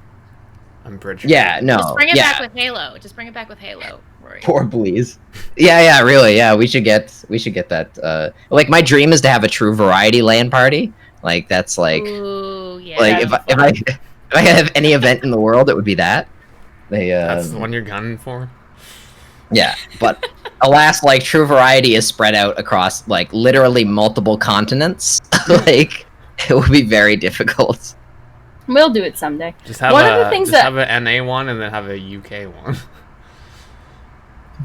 I'm pretty sure. Yeah, no, Just bring it yeah. back with Halo. Just bring it back with Halo, Rory. Poor Bleeze. Yeah, really. Yeah, we should get that. Like my dream is to have a true variety LAN party. Like that's like Ooh, yeah. like if I could have any event in the world, it would be that. That's the one you're gunning for. Yeah, but alas, like true variety is spread out across like literally multiple continents. Like it would be very difficult. We'll do it someday. Just have One of the things have an NA one and then have a UK one.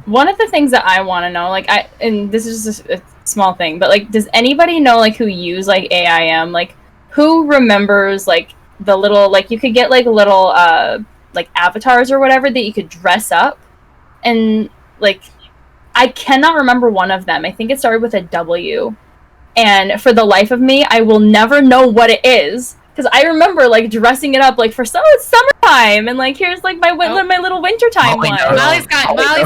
One of the things that I want to know, like and this is just a small thing, but like, does anybody know like who use like AIM? Like, who remembers like the little like you could get like little like avatars or whatever that you could dress up, and like I cannot remember one of them. I think it started with a W, and for the life of me, I will never know what it is. Because I remember like dressing it up like for it's summertime, and like here's like my my little wintertime Molly one. knows. Molly's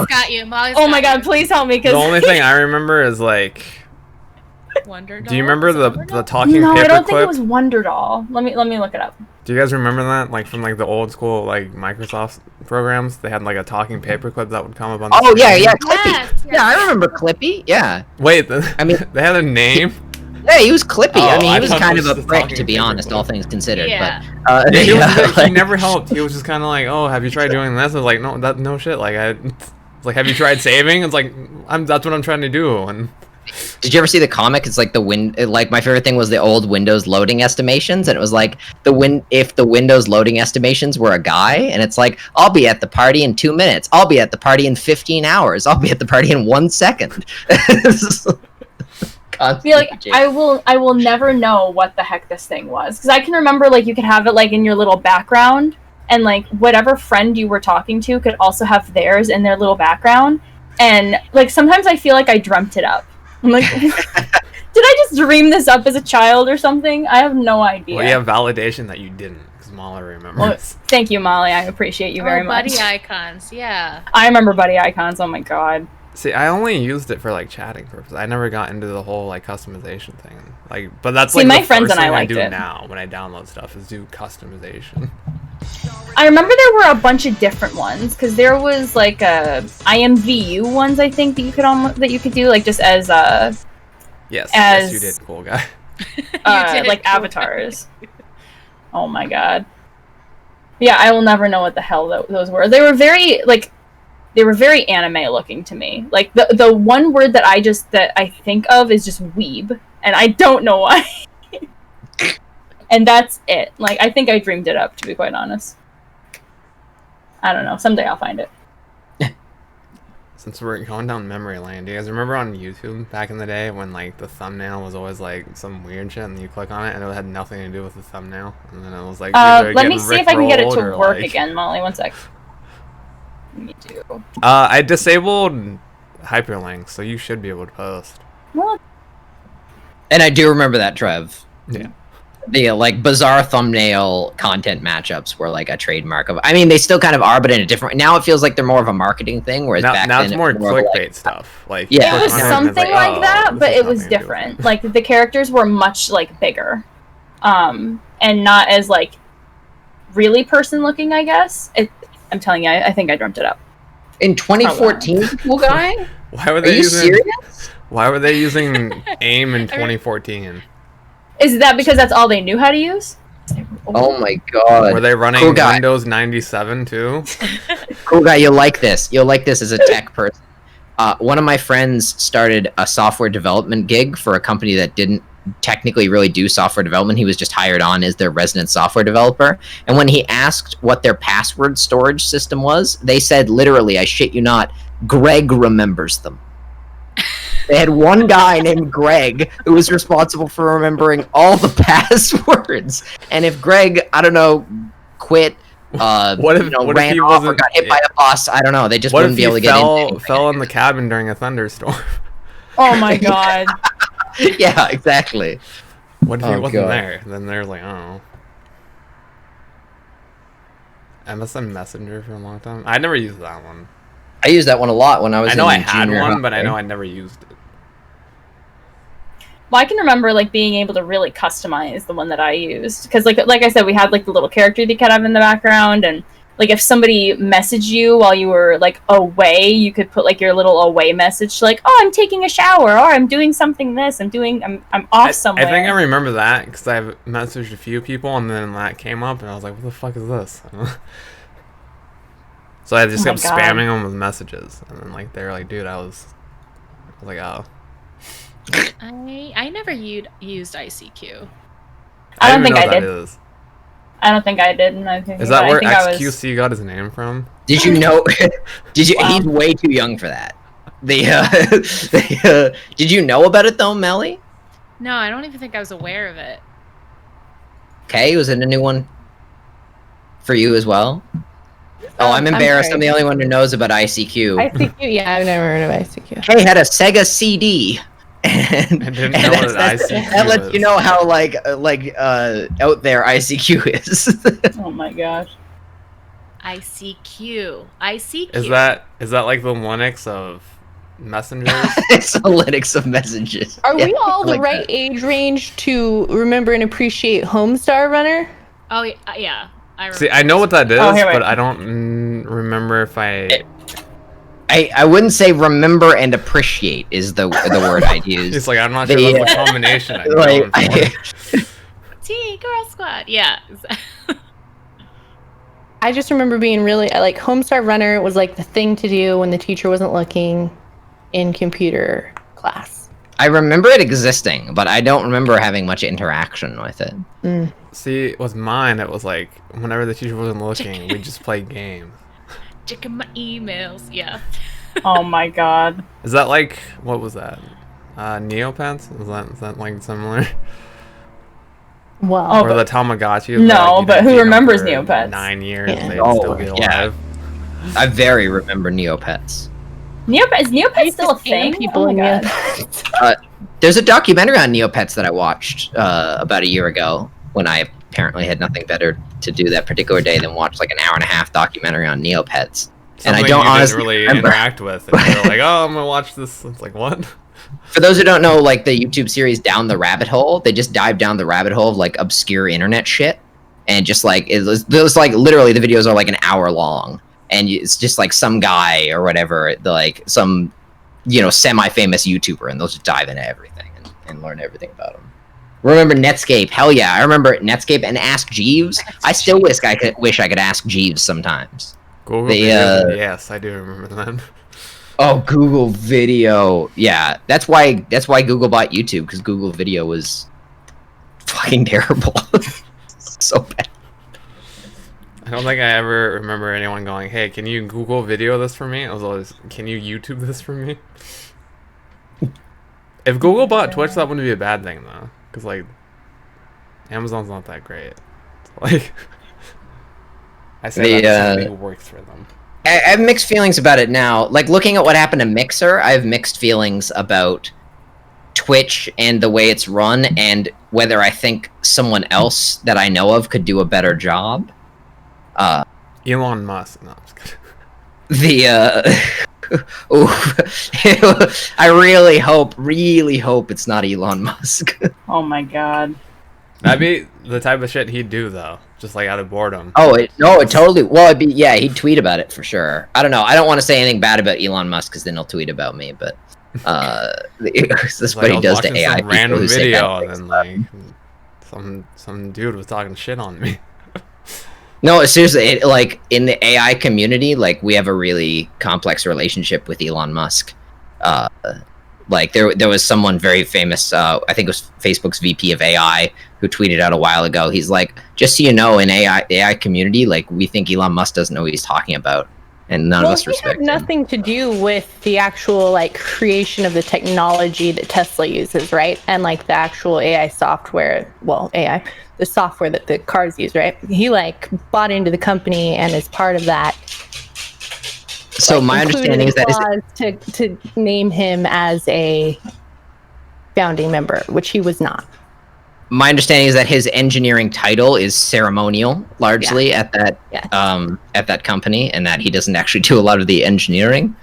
got you. Oh my god, please help me! The only thing I remember is like, Wonder do you Doll? remember Is it the Wonder Doll? talking No, I don't think it paperclip? was Wonder Doll. Let me look it up. Do you guys remember that? Like from like the old school like Microsoft programs, they had like a talking paperclip that would come up on the Oh screen. yeah, Clippy. Yes, Yeah, I remember Clippy. Yeah, Wait, I mean, they had a name. yeah, he was Clippy. Oh, I mean, I he was thought it kind was of a just prick, talking to be honest, paperclip. all things considered. Yeah. But Yeah, he like- never helped. He was just kind of like, "Oh, have you tried doing this?" I was like, "No shit." Like it's like, "Have you tried saving?" It's like, That's what I'm trying to do." And Did you ever see the comic? It's like like my favorite thing was the old Windows loading estimations, and it was like if the Windows loading estimations were a guy, and it's like, I'll be at the party in 2 minutes, I'll be at the party in 15 hours, I'll be at the party in 1 second. I feel like I will never know what the heck this thing was, because I can remember like you could have it like in your little background, and like whatever friend you were talking to could also have theirs in their little background. And like sometimes I feel like I dreamt it up. I'm like, did I just dream this up as a child or something? I have no idea. Well, you have validation that you didn't, because Molly remembers. Well, thank you, Molly. I appreciate you very much. Buddy icons, yeah. I remember buddy icons. Oh my god. See, I only used it for like chatting purposes. I never got into the whole like customization thing. Like, but that's like my the friends first and I thing liked do it. now when I download stuff is do customization. I remember there were a bunch of different ones because there was like IMVU ones I think that you could do like just as yes, you did, cool guy. like cool avatars. Oh my god. Yeah, I will never know what the hell those were. They were very anime looking to me. Like the one word that I think of is just weeb, and I don't know why. And that's it. Like I think I dreamed it up, to be quite honest. I don't know. Someday I'll find it. Since we're going down memory lane, do you guys remember on YouTube back in the day when like the thumbnail was always like some weird shit and you click on it and it had nothing to do with the thumbnail, and then it was like let me see if I can get it to work like... again, Molly. One sec. Me too. I disabled hyperlinks, so you should be able to post. What? And I do remember that, Trev. Yeah. The like bizarre thumbnail content matchups were like a trademark of. I mean, they still kind of are, but in a different. Now it feels like they're more of a marketing thing, whereas back now then it's more clickbait like, stuff. Like yeah, it was something like that, but it was different. Like the characters were much like bigger, and not as like really person looking. I guess I'm telling you, I think I dreamt it up. In 2014, cool guy. Why were they using AIM in 2014? Is that because that's all they knew how to use? Oh my god. Were they running Windows 97 too? Cool guy, you'll like this. You'll like this as a tech person. One of my friends started a software development gig for a company that didn't technically really do software development. He was just hired on as their resident software developer. And when he asked what their password storage system was, they said literally, I shit you not, Greg remembers them. They had one guy named Greg who was responsible for remembering all the passwords. And if Greg, I don't know, quit, ran off or got hit by a bus, I don't know, they just wouldn't be able to get in. Fell in the cabin during a thunderstorm. Oh my god. Yeah, exactly. What if he wasn't there? Then they're like, oh. MSN Messenger for a long time. I never used that one. I used that one a lot when I was. I know I had one, but I know I never used it. Well, I can remember like being able to really customize the one that I used because, like I said, we had like the little character that you could have in the background, and like if somebody messaged you while you were like away, you could put like your little away message, like, "Oh, I'm taking a shower," or "I'm doing something. I'm off somewhere." I think I remember that because I've messaged a few people, and then that came up, and I was like, "What the fuck is this?" So I just kept spamming them with messages, and then like they were like, "Dude, I was like, oh." I never used ICQ. I don't think I did. I don't think I did. And I think is that where XQC got his name from? Did you know? Wow. He's way too young for that. Did you know about it though, Melly? No, I don't even think I was aware of it. Okay, was it a new one for you as well? Oh, I'm embarrassed. I'm the only one who knows about ICQ. ICQ, yeah, I've never heard of ICQ. Hey, had a Sega CD. And that lets you know how like out there ICQ is. Oh my gosh. ICQ. Is that like the Linux of messengers? It's the Linux of messages. Are we all the right age range to remember and appreciate Homestar Runner? Oh yeah. See, I know what that is, but I don't remember if I wouldn't say remember and appreciate is the word I'd use. It's like I'm not sure what's the combination. Girl Squad. Yeah. I just remember being really like Homestar Runner was like the thing to do when the teacher wasn't looking in computer class. I remember it existing, but I don't remember having much interaction with it. Mm. See, with mine, it was like whenever the teacher wasn't looking, we just played games. Checking my emails, yeah. Oh my god. Is that like, what was that? Neopets? Is that like similar? Wow. Or the Tamagotchi. No, but who remembers Neopets? 9 years, Yeah. they'd still be alive. I very remember Neopets. Is Neopets still a thing? People in There's a documentary on Neopets that I watched about a year ago when I apparently had nothing better to do that particular day than watch like an hour-and-a-half documentary on Neopets. And I don't honestly really interact with. And they're like, oh, I'm gonna watch this. It's like, what? For those who don't know, like the YouTube series Down the Rabbit Hole, they just dive down the rabbit hole of like obscure internet shit, and just like it was like literally the videos are like an hour long, and it's just like some guy or whatever, like some semi-famous YouTuber, and they'll just dive into everything and learn everything about them. Remember Netscape? Hell yeah, I remember Netscape and Ask Jeeves. I still wish I could ask Jeeves sometimes. Google Video, yes, I do remember them. Oh, Google Video. Yeah, that's why Google bought YouTube, because Google Video was fucking terrible. So bad. I don't think I ever remember anyone going, hey, can you Google Video this for me? I was always, can you YouTube this for me? If Google bought Twitch, that wouldn't be a bad thing, though. Because, like, Amazon's not that great. So, like, I say that somebody who works for them. I have mixed feelings about it now. Like, looking at what happened to Mixer, I have mixed feelings about Twitch and the way it's run, and whether I think someone else that I know of could do a better job. Elon Musk. No, I'm just kidding. I really hope it's not Elon Musk. Oh my god. That'd be the type of shit he'd do, though. Just like out of boredom. Oh, it totally. Well, he'd tweet about it for sure. I don't know. I don't want to say anything bad about Elon Musk because then he'll tweet about me. But that's what he does to AI. Some random video, and then like some dude was talking shit on me. No, seriously. Like in the AI community, like we have a really complex relationship with Elon Musk. Like there was someone very famous, I think it was Facebook's VP of AI, who tweeted out a while ago. He's like, just so you know, in AI community, like we think Elon Musk doesn't know what he's talking about, and none of us respect him. Well, he had nothing to do with the actual like creation of the technology that Tesla uses, right? And like the actual AI software, the software that the cars use, right? He like bought into the company and is part of that. So my understanding is that to name him as a founding member, which he was not. My understanding is that his engineering title is ceremonial, largely at that company, and that he doesn't actually do a lot of the engineering.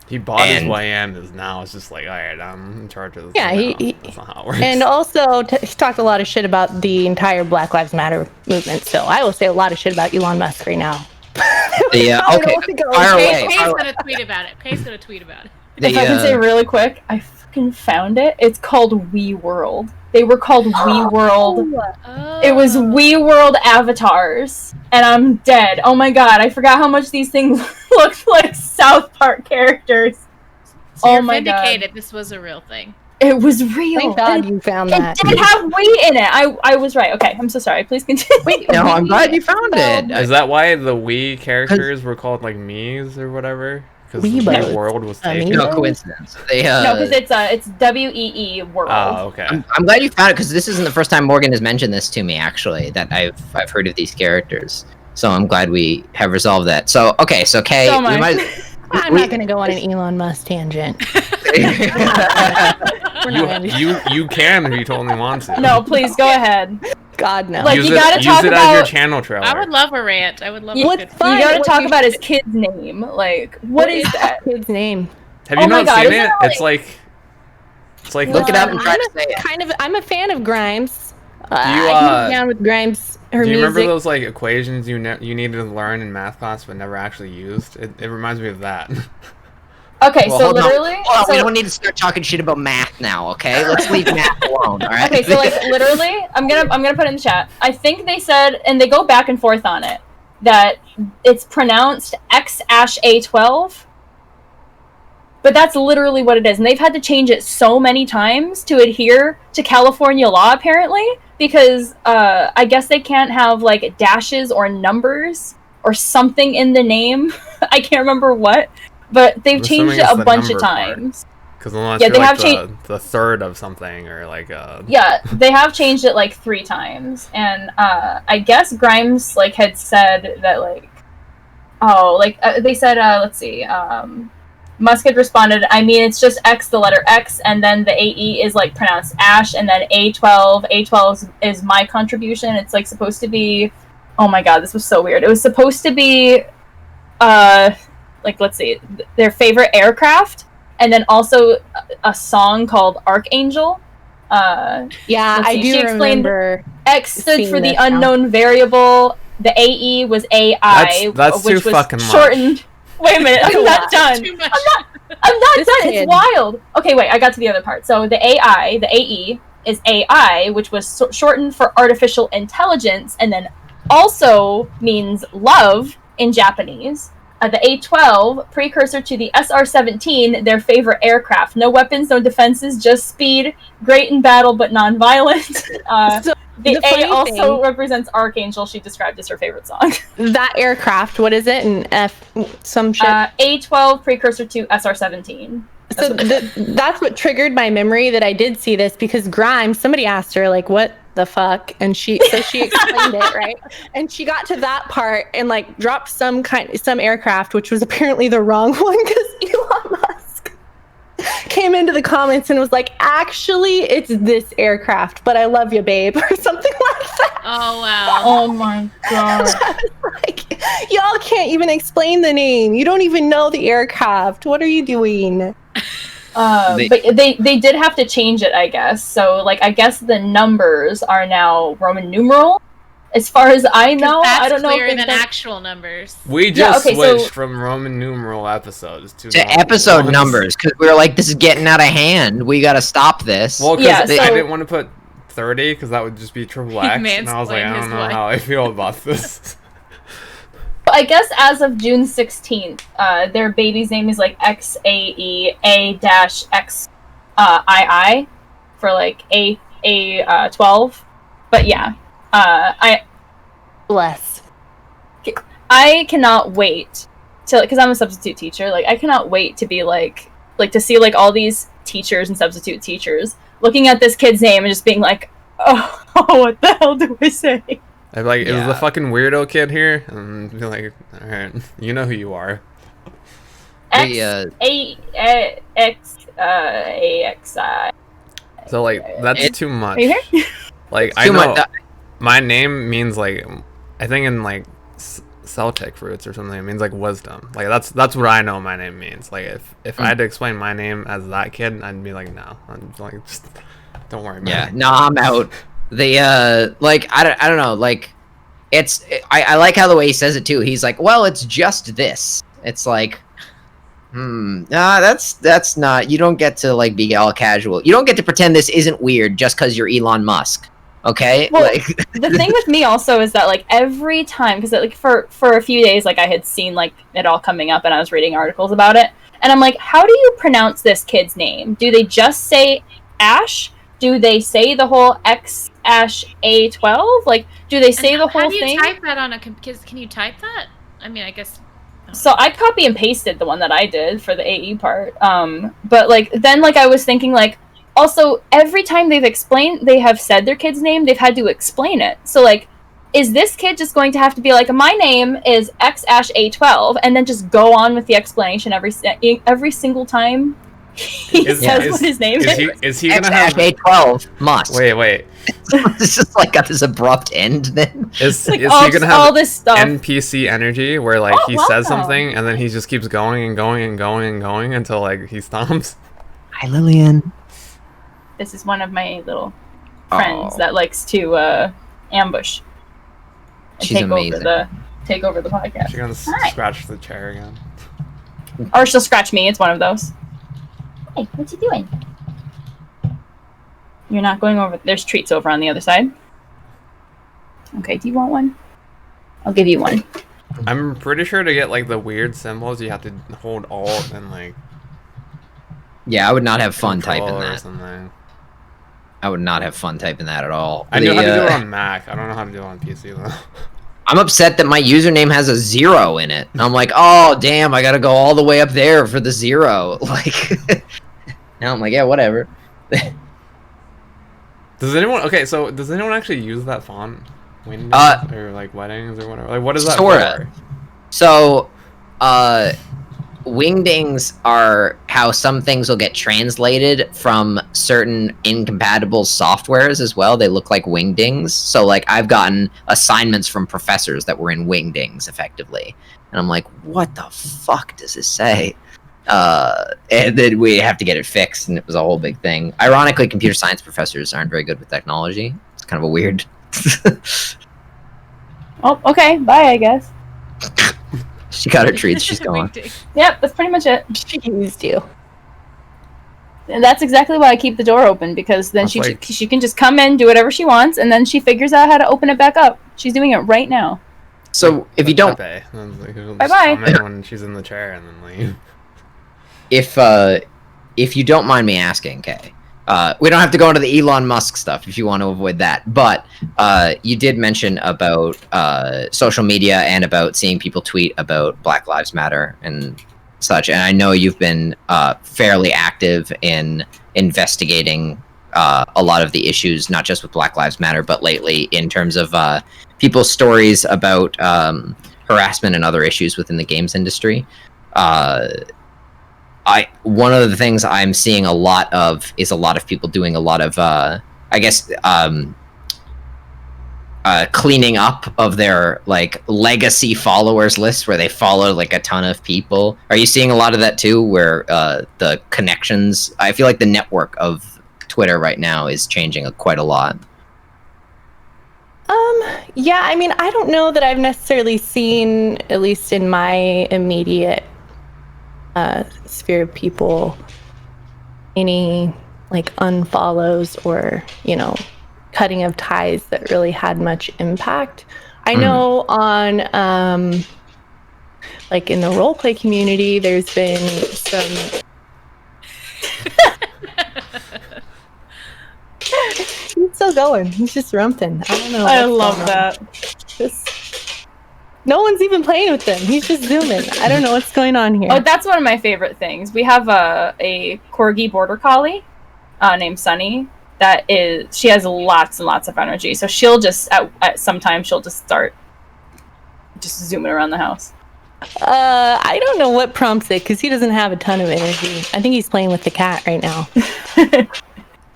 He bought his way in. It's just like, all right, I'm in charge of this. Yeah, that's not how it works. And also he talked a lot of shit about the entire Black Lives Matter movement. So I will say a lot of shit about Elon Musk right now. Kay's gonna tweet about it. Kay's gonna tweet about it. If I can say really quick, I fucking found it. It's called WeWorld. They were called WeWorld. Oh. It was WeWorld avatars, and I'm dead. Oh my god, I forgot how much these things looked like South Park characters. So you're vindicated. This was a real thing. It was real. Thank God you found that. It did have weight in it. I was right. Okay, I'm so sorry. Please continue. Wait, no, I'm glad you found it. Is that why the Wii characters were called like Mii's or whatever? Because Wii World was taken. No coincidence. No, because it's WEE World. Oh, okay. I'm glad you found it, because this isn't the first time Morgan has mentioned this to me. Actually, that I've heard of these characters. So I'm glad we have resolved that. So okay, so Kay, I'm not gonna go on an Elon Musk tangent. You can if you totally want to. No, please go ahead. God no. Like, you gotta talk use it about as your channel trailer. I would love a rant. I would love. You gotta talk about his kid's name. Like, what is that kid's name? Have you not seen it? It's like look it up and try to say it. I'm a fan of Grimes. I'm down with Grimes. Her do you music. remember those like equations you needed to learn in math class but never actually used? It reminds me of that. Okay, well, so literally... we don't need to start talking shit about math now, okay? Let's leave math alone, alright? Okay, so like, literally, I'm gonna put it in the chat. I think they said, and they go back and forth on it, that it's pronounced X-A12, but that's literally what it is. And they've had to change it so many times to adhere to California law, apparently, because I guess they can't have, like, dashes or numbers or something in the name. I can't remember what. But they've changed it a bunch of times. Because unless you're like the third of something or like Yeah, they have changed it like 3 times, and I guess Grimes like had said that like, they said let's see, Musk had responded, I mean it's just X, the letter X, and then the AE is like pronounced Ash, and then A12 is my contribution. It's like supposed to be, oh my god, this was so weird. It was supposed to be like, let's see, their favorite aircraft, and then also a song called Archangel. Yeah, I do remember. X stood for the unknown variable. The AE was AI, that's which too was fucking shortened. Much. Wait a minute, I'm not done. I'm not done. It's wild. Okay, wait, I got to the other part. So the AE is AI, which was shortened for artificial intelligence, and then also means love in Japanese. The A-12, precursor to the SR-17, their favorite aircraft. No weapons, no defenses, just speed. Great in battle, but non-violent. The A also represents Archangel. She described as her favorite song. That aircraft, what is it? An F, some shit? A-12, precursor to SR-17. That's what triggered my memory that I did see this, because Grimes, somebody asked her, like, what the fuck? And she explained it, right? And she got to that part and like dropped some aircraft, which was apparently the wrong one, because Elon Musk came into the comments and was like, actually it's this aircraft, but I love you, babe, or something like that. Oh wow. Oh my god. Like, y'all can't even explain the name. You don't even know the aircraft. What are you doing? But they did have to change it, I guess. So like, I guess the numbers are now Roman numeral, as far as I know. I don't know if clearer than actual numbers. We just switched from Roman numeral episodes to episode numbers, because we were like, this is getting out of hand. We got to stop this. Well, because I didn't want to put 30, because that would just be triple X, and I was like, I don't know how I feel about this. I guess as of June 16th, their baby's name is like XAEA-XII for like A12. But yeah, I cannot wait to, because I'm a substitute teacher. Like, I cannot wait to be like to see like all these teachers and substitute teachers looking at this kid's name and just being like, oh what the hell do I say? I'm like, it was the fucking weirdo kid here, and be like, all right, you know who you are. XAXI. So like, that's too much. Are you here? Like, I know my name means like, I think in like Celtic roots or something, it means like wisdom. Like that's what I know my name means. Like if I had to explain my name as that kid, I'd be like, no, I'm like, just don't worry about it. No, I'm out. Like, I don't know, like, I like how the way he says it too. He's like, well, it's just this. It's like, that's not, you don't get to like be all casual. You don't get to pretend this isn't weird just because you're Elon Musk. Okay? Well, like, the thing with me also is that like every time, because like for a few days, like I had seen like it all coming up and I was reading articles about it, and I'm like, how do you pronounce this kid's name? Do they just say Ash? Do they say the whole X-A12? Like, do they say the whole thing? How do you type that on a computer? Can you type that? I mean, I guess. So I copy and pasted the one that I did for the AE part. But like then like I was thinking like, also every time they have said their kid's name, they've had to explain it. So like, is this kid just going to have to be like, my name is X-A12, and then just go on with the explanation every single time he says what his name is? Is he gonna have A12 must? Wait. This is like got this abrupt end. Then is like he gonna have all this stuff NPC energy where like he says something and then he just keeps going and going and going and going until like he stops? Hi, Lillian. This is one of my little friends that likes to ambush and She's amazing. take over the podcast. She's gonna scratch the chair again. Or she'll scratch me. It's one of those. Hey, what you doing? You're not going over. There's treats over on the other side. Okay, do you want one? I'll give you one. I'm pretty sure to get like the weird symbols, you have to hold Alt and like. Yeah, I would not have fun typing or that. Something. I would not have fun typing that at all. I know how to do it on Mac. I don't know how to do it on PC though. I'm upset that my username has a 0 in it. And I'm like, oh damn, I gotta go all the way up there for the 0. Like, And I'm like, yeah, whatever. Does anyone actually use that font? Wingdings or like weddings or whatever? Like, what is that for? So, wingdings are how some things will get translated from certain incompatible softwares as well. They look like wingdings. So, like, I've gotten assignments from professors that were in wingdings, effectively. And I'm like, what the fuck does this say? And then we have to get it fixed, and it was a whole big thing. Ironically, computer science professors aren't very good with technology. It's kind of a weird... Oh, okay. Bye, I guess. She got her treats. She's gone. Yep, that's pretty much it. She used you. And that's exactly why I keep the door open, because then she can just come in, do whatever she wants, and then she figures out how to open it back up. She's doing it right now. So if you don't... Bye-bye. When she's in the chair and then leave. If you don't mind me asking, Kay, we don't have to go into the Elon Musk stuff if you want to avoid that, but you did mention about social media and about seeing people tweet about Black Lives Matter and such, and I know you've been fairly active in investigating a lot of the issues, not just with Black Lives Matter, but lately in terms of people's stories about harassment and other issues within the games industry. One of the things I'm seeing a lot of is a lot of people doing a lot of, cleaning up of their like legacy followers lists where they follow like a ton of people. Are you seeing a lot of that too, where the connections? I feel like the network of Twitter right now is changing quite a lot. Yeah, I mean, I don't know that I've necessarily seen, at least in my immediate sphere of people, any like unfollows or, you know, cutting of ties that really had much impact. I know on like in the roleplay community, there's been some he's still going. He's just rumping. I don't know. I love that. No one's even playing with him. He's just zooming. I don't know what's going on here. Oh, that's one of my favorite things. We have a corgi border collie named Sunny. She has lots and lots of energy. So she'll just at sometimes she'll just start just zooming around the house. I don't know what prompts it because he doesn't have a ton of energy. I think he's playing with the cat right now.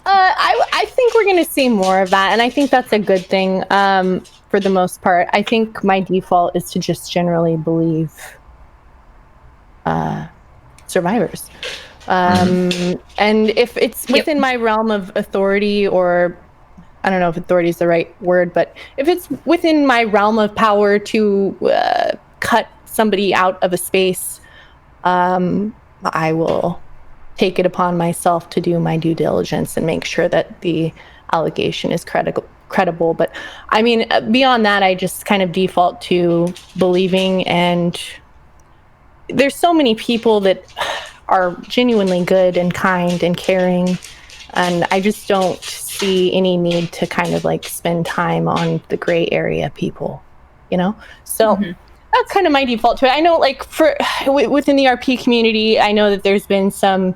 I think we're going to see more of that, and I think that's a good thing. For the most part, I think my default is to just generally believe survivors. And if it's within my realm of authority, or I don't know if authority is the right word, but if it's within my realm of power to cut somebody out of a space, I will take it upon myself to do my due diligence and make sure that the allegation is credible. But I mean, beyond that, I just kind of default to believing, and there's so many people that are genuinely good and kind and caring, and I just don't see any need to kind of like spend time on the gray area people, you know? So that's kind of my default to it. I know, like, within the RP community, I know that there's been some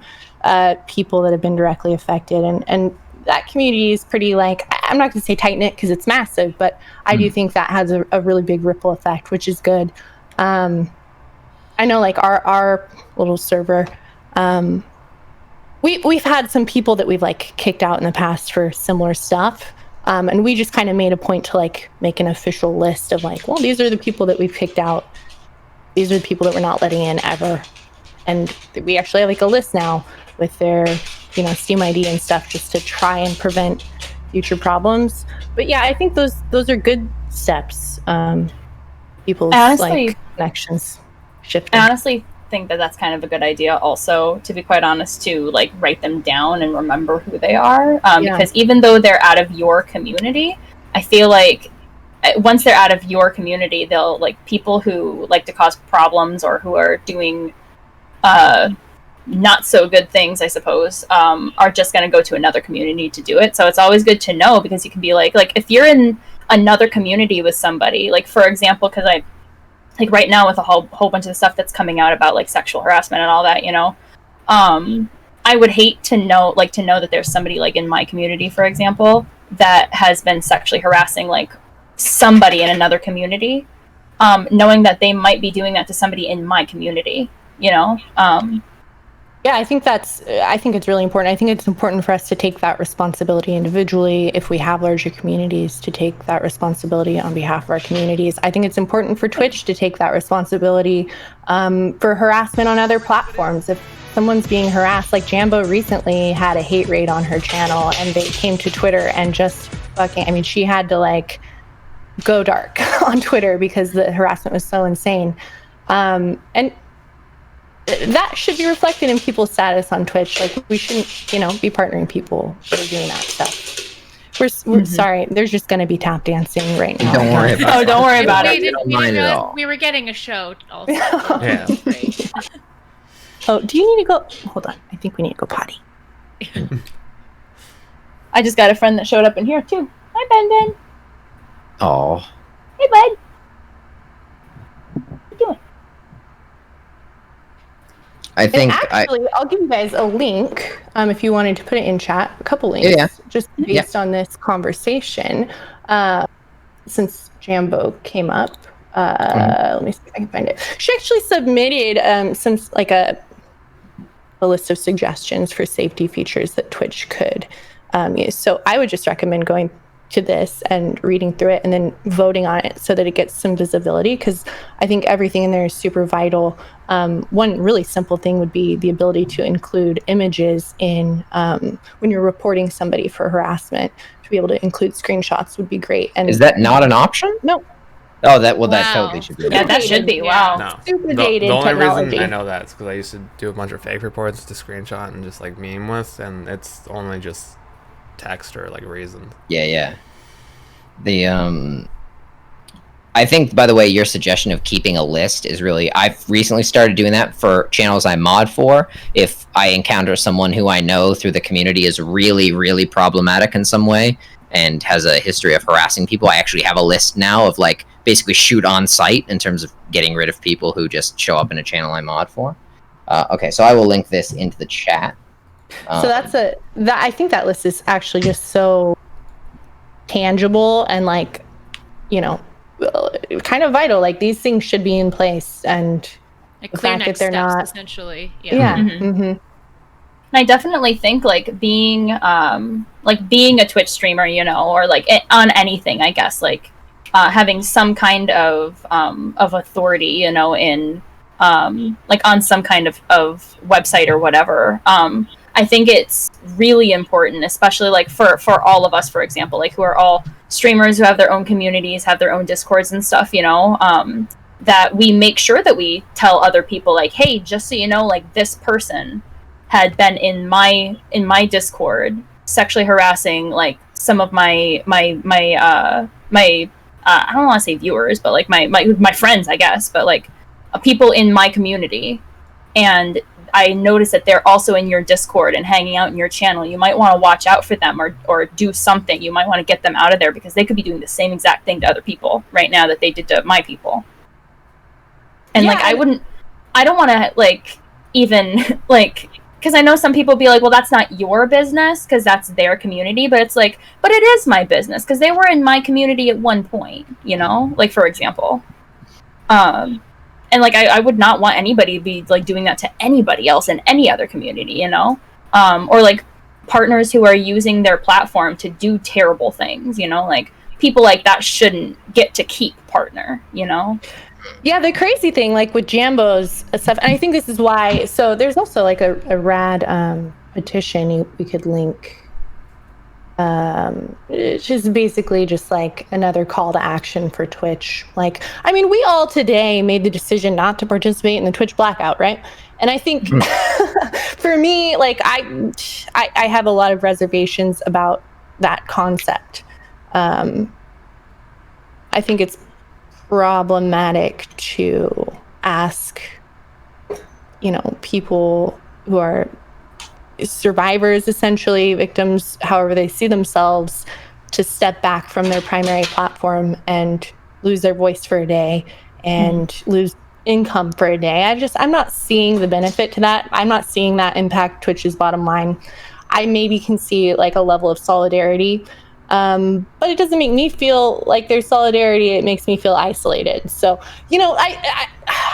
people that have been directly affected, and that community is pretty, like, I'm not going to say tight-knit because it's massive, but I do think that has a really big ripple effect, which is good. I know, like, our little server, we've had some people that we've, like, kicked out in the past for similar stuff, and we just kind of made a point to, like, make an official list of, like, well, these are the people that we've kicked out. These are the people that we're not letting in ever. And we actually have, like, a list now with their, you know, Steam ID and stuff, just to try and prevent future problems. But yeah, I think those are good steps. People's like connections shifting. I honestly think that that's kind of a good idea also, to be quite honest, to like write them down and remember who they are, because even though they're out of your community, I feel like once they're out of your community, they'll, like, people who like to cause problems or who are doing not so good things, I suppose, are just going to go to another community to do it. So it's always good to know, because you can be like if you're in another community with somebody, like, for example, because I, like, right now with a whole bunch of stuff that's coming out about, like, sexual harassment and all that, you know, I I would hate to know that there's somebody like in my community, for example, that has been sexually harassing like somebody in another community, knowing that they might be doing that to somebody in my community, you know? Yeah, I think it's really important. I think it's important for us to take that responsibility individually if we have larger communities, to take that responsibility on behalf of our communities. I think it's important for Twitch to take that responsibility for harassment on other platforms. If someone's being harassed, like Jambo recently had a hate raid on her channel, and they came to Twitter and just she had to like go dark on Twitter because the harassment was so insane. And that should be reflected in people's status on Twitch. Like, we shouldn't, be partnering people who are doing that stuff. We're sorry. There's just going to be tap dancing right now. Don't worry about it. Oh, don't worry about it. We were getting a show also. Yeah. Oh, do you need to go? Hold on. I think we need to go potty. I just got a friend that showed up in here too. Hi, Ben. Oh. Hey, bud. What are you doing? I think I'll give you guys a link if you wanted to put it in chat. A couple links, just based on this conversation. Since Jambo came up, let me see if I can find it. She actually submitted some a list of suggestions for safety features that Twitch could use. So I would just recommend going to this and reading through it and then voting on it so that it gets some visibility, because I think everything in there is super vital. One really simple thing would be the ability to include images in when you're reporting somebody for harassment. To be able to include screenshots would be great. And is that not an option? No. Oh, that totally should be. Yeah, that should be. Wow. No. Super dated the only technology. reason I know that is because I used to do a bunch of fake reports to screenshot and just like meme with, and it's only just text or like reason. Yeah. I think, by the way, your suggestion of keeping a list is really, I've recently started doing that for channels I mod for. If I encounter someone who I know through the community is really, really problematic in some way and has a history of harassing people, I actually have a list now of like basically shoot on site in terms of getting rid of people who just show up in a channel I mod for. Okay, so I will link this into the chat. So I think that list is actually just so tangible and like, kind of vital. Like, these things should be in place, and like the clear fact that next they're steps, not, essentially. yeah. And I definitely think like being a Twitch streamer, or like on anything, I guess, like having some kind of authority, in like on some kind of website or whatever. I think it's really important, especially like for all of us, for example, like who are all streamers who have their own communities, have their own Discords and stuff, that we make sure that we tell other people, like, hey, just so you know, like, this person had been in my Discord sexually harassing like some of my I don't want to say viewers, but like my friends, I guess, but like people in my community. And I noticed that they're also in your Discord and hanging out in your channel. You might want to watch out for them or do something. You might want to get them out of there, because they could be doing the same exact thing to other people right now that they did to my people. And like, I don't want to like even like, because I know some people be like, well, that's not your business because that's their community. But it's like, but it is my business because they were in my community at one point, like, for example. And like, I would not want anybody to be like doing that to anybody else in any other community, or like partners who are using their platform to do terrible things, like people like that shouldn't get to keep partner, Yeah, the crazy thing, like with Jambo's stuff, and I think this is why, so there's also like a rad petition we could link. It's just basically just like another call to action for Twitch. Like, I mean, we all today made the decision not to participate in the Twitch blackout, right? And I think for me, like, I have a lot of reservations about that concept. I think it's problematic to ask, people who are survivors, essentially victims, however they see themselves, to step back from their primary platform and lose their voice for a day and lose income for a day. I'm not seeing the benefit to that. I'm not seeing that impact Twitch's bottom line. I maybe can see like a level of solidarity, but it doesn't make me feel like there's solidarity. It makes me feel isolated. So,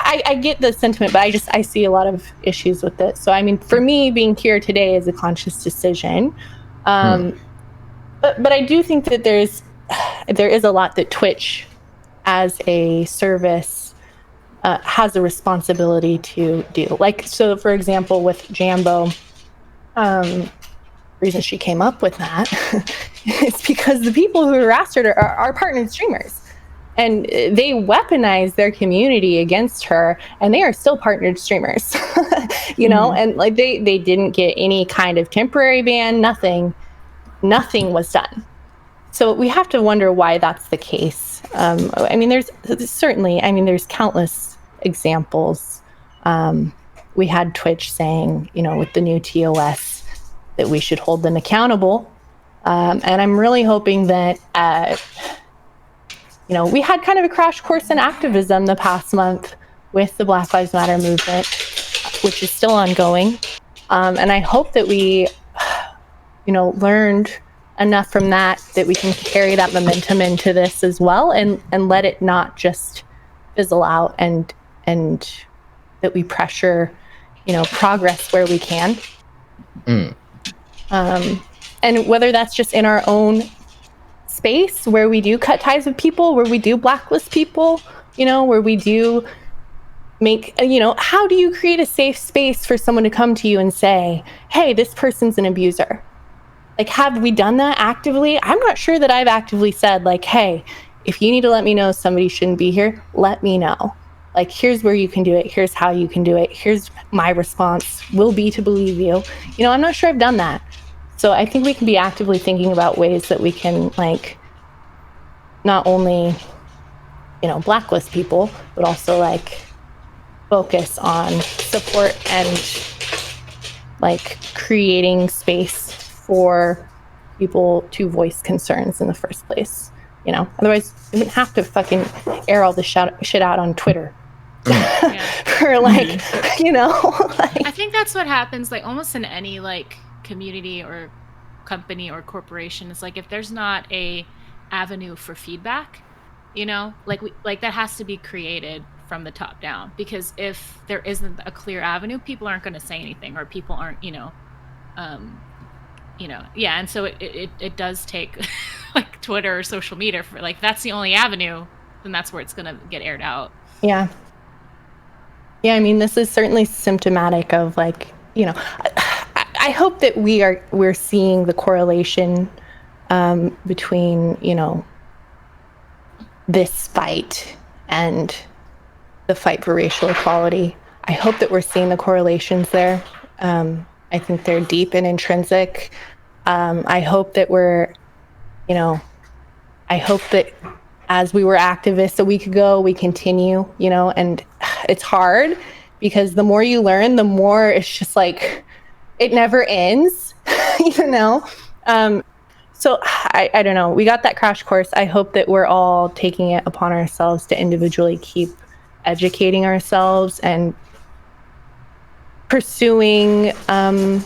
I get the sentiment, but I see a lot of issues with it. So, I mean, for me, being here today is a conscious decision. But I do think that there is a lot that Twitch as a service has a responsibility to do. Like, so for example, with Jambo, reason she came up with that is because the people who harassed her are partnered streamers, and they weaponize their community against her, and they are still partnered streamers. And like they didn't get any kind of temporary ban, nothing was done. So we have to wonder why that's the case. I mean, there's countless examples. We had Twitch saying, with the new TOS, that we should hold them accountable. And I'm really hoping that, we had kind of a crash course in activism the past month with the Black Lives Matter movement, which is still ongoing. And I hope that we, learned enough from that we can carry that momentum into this as well, and let it not just fizzle out, and that we pressure, progress where we can. And whether that's just in our own space where we do cut ties with people, where we do blacklist people, where we do make, how do you create a safe space for someone to come to you and say, hey, this person's an abuser? Like, have we done that actively? I'm not sure that I've actively said, like, hey, if you need to let me know somebody shouldn't be here, let me know. Like, here's where you can do it. Here's how you can do it. Here's my response will be to believe you. I'm not sure I've done that. So I think we can be actively thinking about ways that we can, like, not only, blacklist people, but also, like, focus on support and, like, creating space for people to voice concerns in the first place. Otherwise we wouldn't have to fucking air all this shit out on Twitter. For like, I think that's what happens, like, almost in any, like, community or company or corporation. It's like, if there's not a avenue for feedback, like that has to be created from the top down, because if there isn't a clear avenue, people aren't going to say anything, or people aren't, and so it does take like Twitter or social media for, like, that's the only avenue, then that's where it's gonna get aired out. Yeah, I mean, this is certainly symptomatic of, like, I hope that we're seeing the correlation between, this fight and the fight for racial equality. I hope that we're seeing the correlations there. I think they're deep and intrinsic. I hope that I hope that as we were activists a week ago, we continue, and it's hard because the more you learn, the more it's just like, it never ends, So I don't know. We got that crash course. I hope that we're all taking it upon ourselves to individually keep educating ourselves and pursuing, arming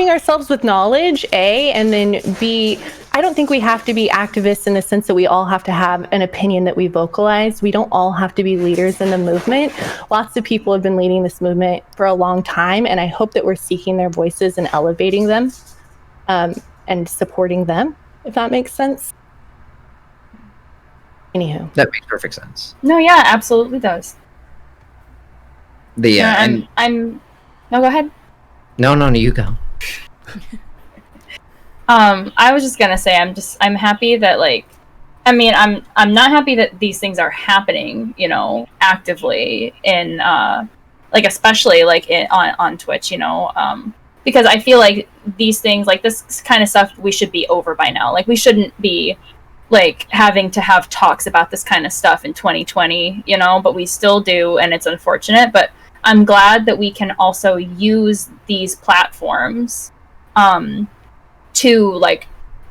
ourselves with knowledge, A, and then B, I don't think we have to be activists in the sense that we all have to have an opinion that we vocalize. We don't all have to be leaders in the movement. Lots of people have been leading this movement for a long time, and I hope that we're seeking their voices and elevating them, and supporting them, if that makes sense. Anywho. That makes perfect sense. No, yeah, absolutely does. No, go ahead. No, you go. I was just gonna say, I'm happy that, like, I mean, I'm not happy that these things are happening, actively in, like, especially like on Twitch, because I feel like these things, like this kind of stuff, we should be over by now. Like, we shouldn't be, like, having to have talks about this kind of stuff in 2020, but we still do, and it's unfortunate, but I'm glad that we can also use these platforms to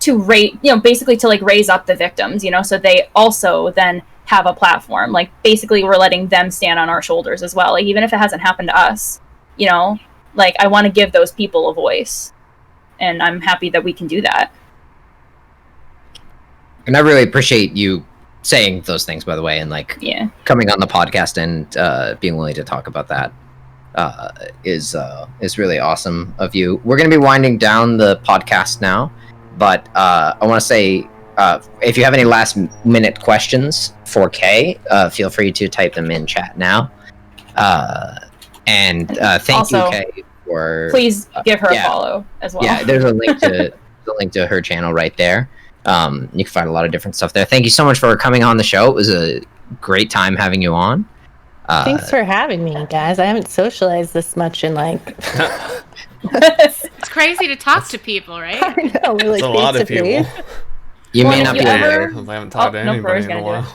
raise, basically to, like, raise up the victims, so they also then have a platform. Like, basically, we're letting them stand on our shoulders as well. Like, even if it hasn't happened to us, you know, like, I want to give those people a voice. And I'm happy that we can do that. And I really appreciate you saying those things, by the way, and like coming on the podcast and being willing to talk about that is really awesome of you. We're going to be winding down the podcast now, but I want to say if you have any last minute questions for Kay, feel free to type them in chat now. And thank also, you, Kay, for please give her a follow as well. Yeah, there's a link to her channel right there. You can find a lot of different stuff there. Thank you so much for coming on the show. It was a great time having you on. Thanks for having me, guys. I haven't socialized this much in like... It's crazy to talk to people, right? I know, we're like a lot of people. You may not be I haven't talked to anybody in a while.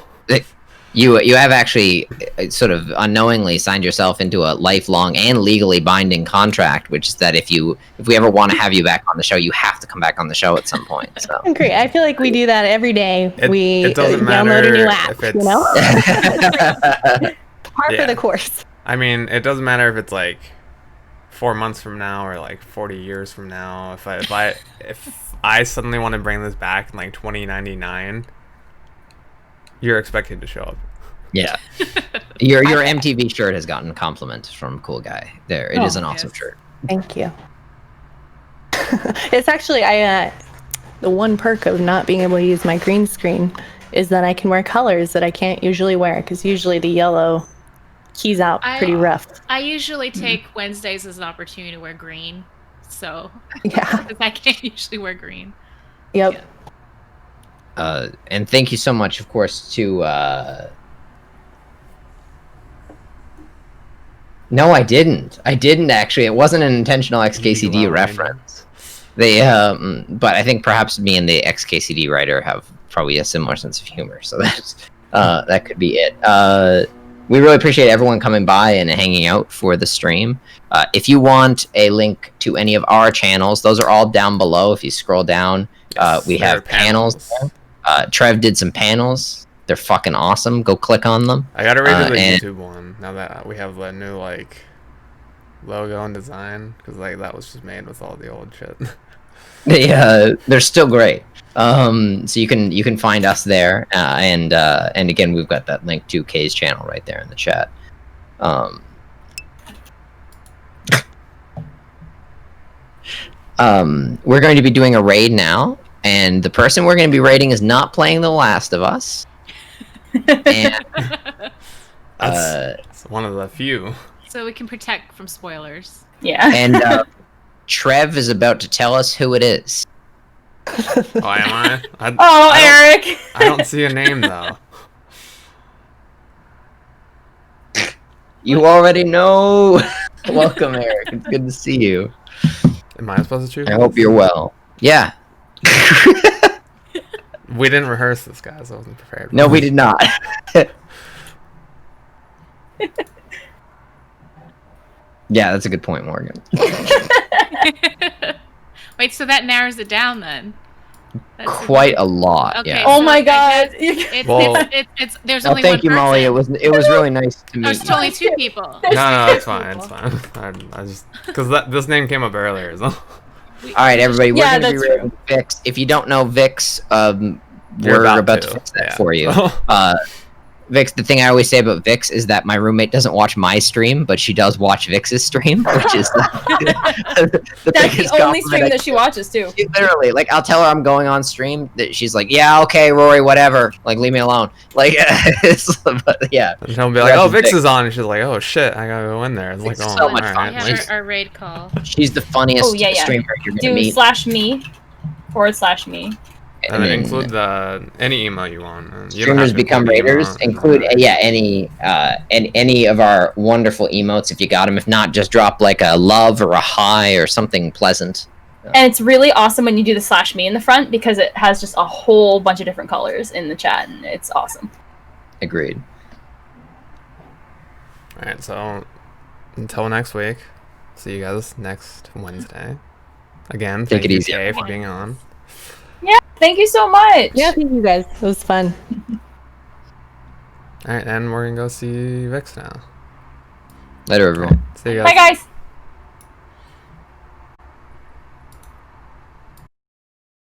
You have actually sort of unknowingly signed yourself into a lifelong and legally binding contract, which is that if we ever want to have you back on the show, you have to come back on the show at some point. So great. I feel like we do that every day. It doesn't matter download a new app, if it's... you know? Par for the course. I mean, it doesn't matter if it's like 4 months from now or like 40 years from now. If I suddenly want to bring this back in like 2099, you're expected to show up. Yeah. Your MTV shirt has gotten compliments from Cool Guy. There, it is an awesome shirt. Thank you. It's actually the one perk of not being able to use my green screen is that I can wear colors that I can't usually wear, because usually the yellow keys out pretty rough. I usually take Wednesdays as an opportunity to wear green, so yeah, I can't usually wear green. Yep. Yeah. And thank you so much, of course, to... No, I didn't. I didn't, actually. It wasn't an intentional XKCD reference. They, but I think perhaps me and the XKCD writer have probably a similar sense of humor, so that could be it. We really appreciate everyone coming by and hanging out for the stream. If you want a link to any of our channels, those are all down below. If you scroll down, we have panels there. Trev did some panels. They're fucking awesome. Go click on them. I gotta redo the YouTube one now that we have the new like logo and design, because like that was just made with all the old shit. They're still great. So you can find us there, and again, we've got that link to Kay's channel right there in the chat. We're going to be doing a raid now, and the person we're going to be raiding is not playing The Last of Us. And that's one of the few. So we can protect from spoilers. Yeah. And Trev is about to tell us who it is. Oh, am I? Eric! I don't see a name, though. You already know. Welcome, Eric. It's good to see you. Am I supposed to choose? I hope you're well. Yeah. We didn't rehearse this, guys. I wasn't prepared. No, we did not. Yeah, that's a good point, Morgan. Wait, so that narrows it down then? Quite a lot. Okay, yeah. Oh my god! It's there's only thank one you, Molly. person. It was really nice to meet There's you. only 2 people. No, it's fine. It's fine. I just because this name came up earlier. So. All right, everybody. We're going to be that's rating Vix. If you don't know Vix, we're about to fix that for you. Vix, the thing I always say about Vix is that my roommate doesn't watch my stream, but she does watch Vix's stream, which is the That's the only stream that she watches too. She literally, like, I'll tell her I'm going on stream, that she's like, yeah, okay, Rory, whatever, like, leave me alone. Like, but, yeah. And she'll be like, oh, Vix is on, and she's like, oh shit, I gotta go in there. It's like, oh, so much fun. We have our raid call. She's the funniest streamer you're gonna meet. /me/me. And then include any email you want. Streamers become raiders. Include any of our wonderful emotes if you got them. If not, just drop like a love or a hi or something pleasant. And it's really awesome when you do the /me in the front, because it has just a whole bunch of different colors in the chat, and it's awesome. Agreed. All right, so until next week, see you guys next Wednesday. Again, thank you, Kay, for being on. Yeah, thank you so much. Yeah, thank you guys. It was fun. All right, and we're gonna go see Vix now. Later, everyone. See you guys. Bye, guys.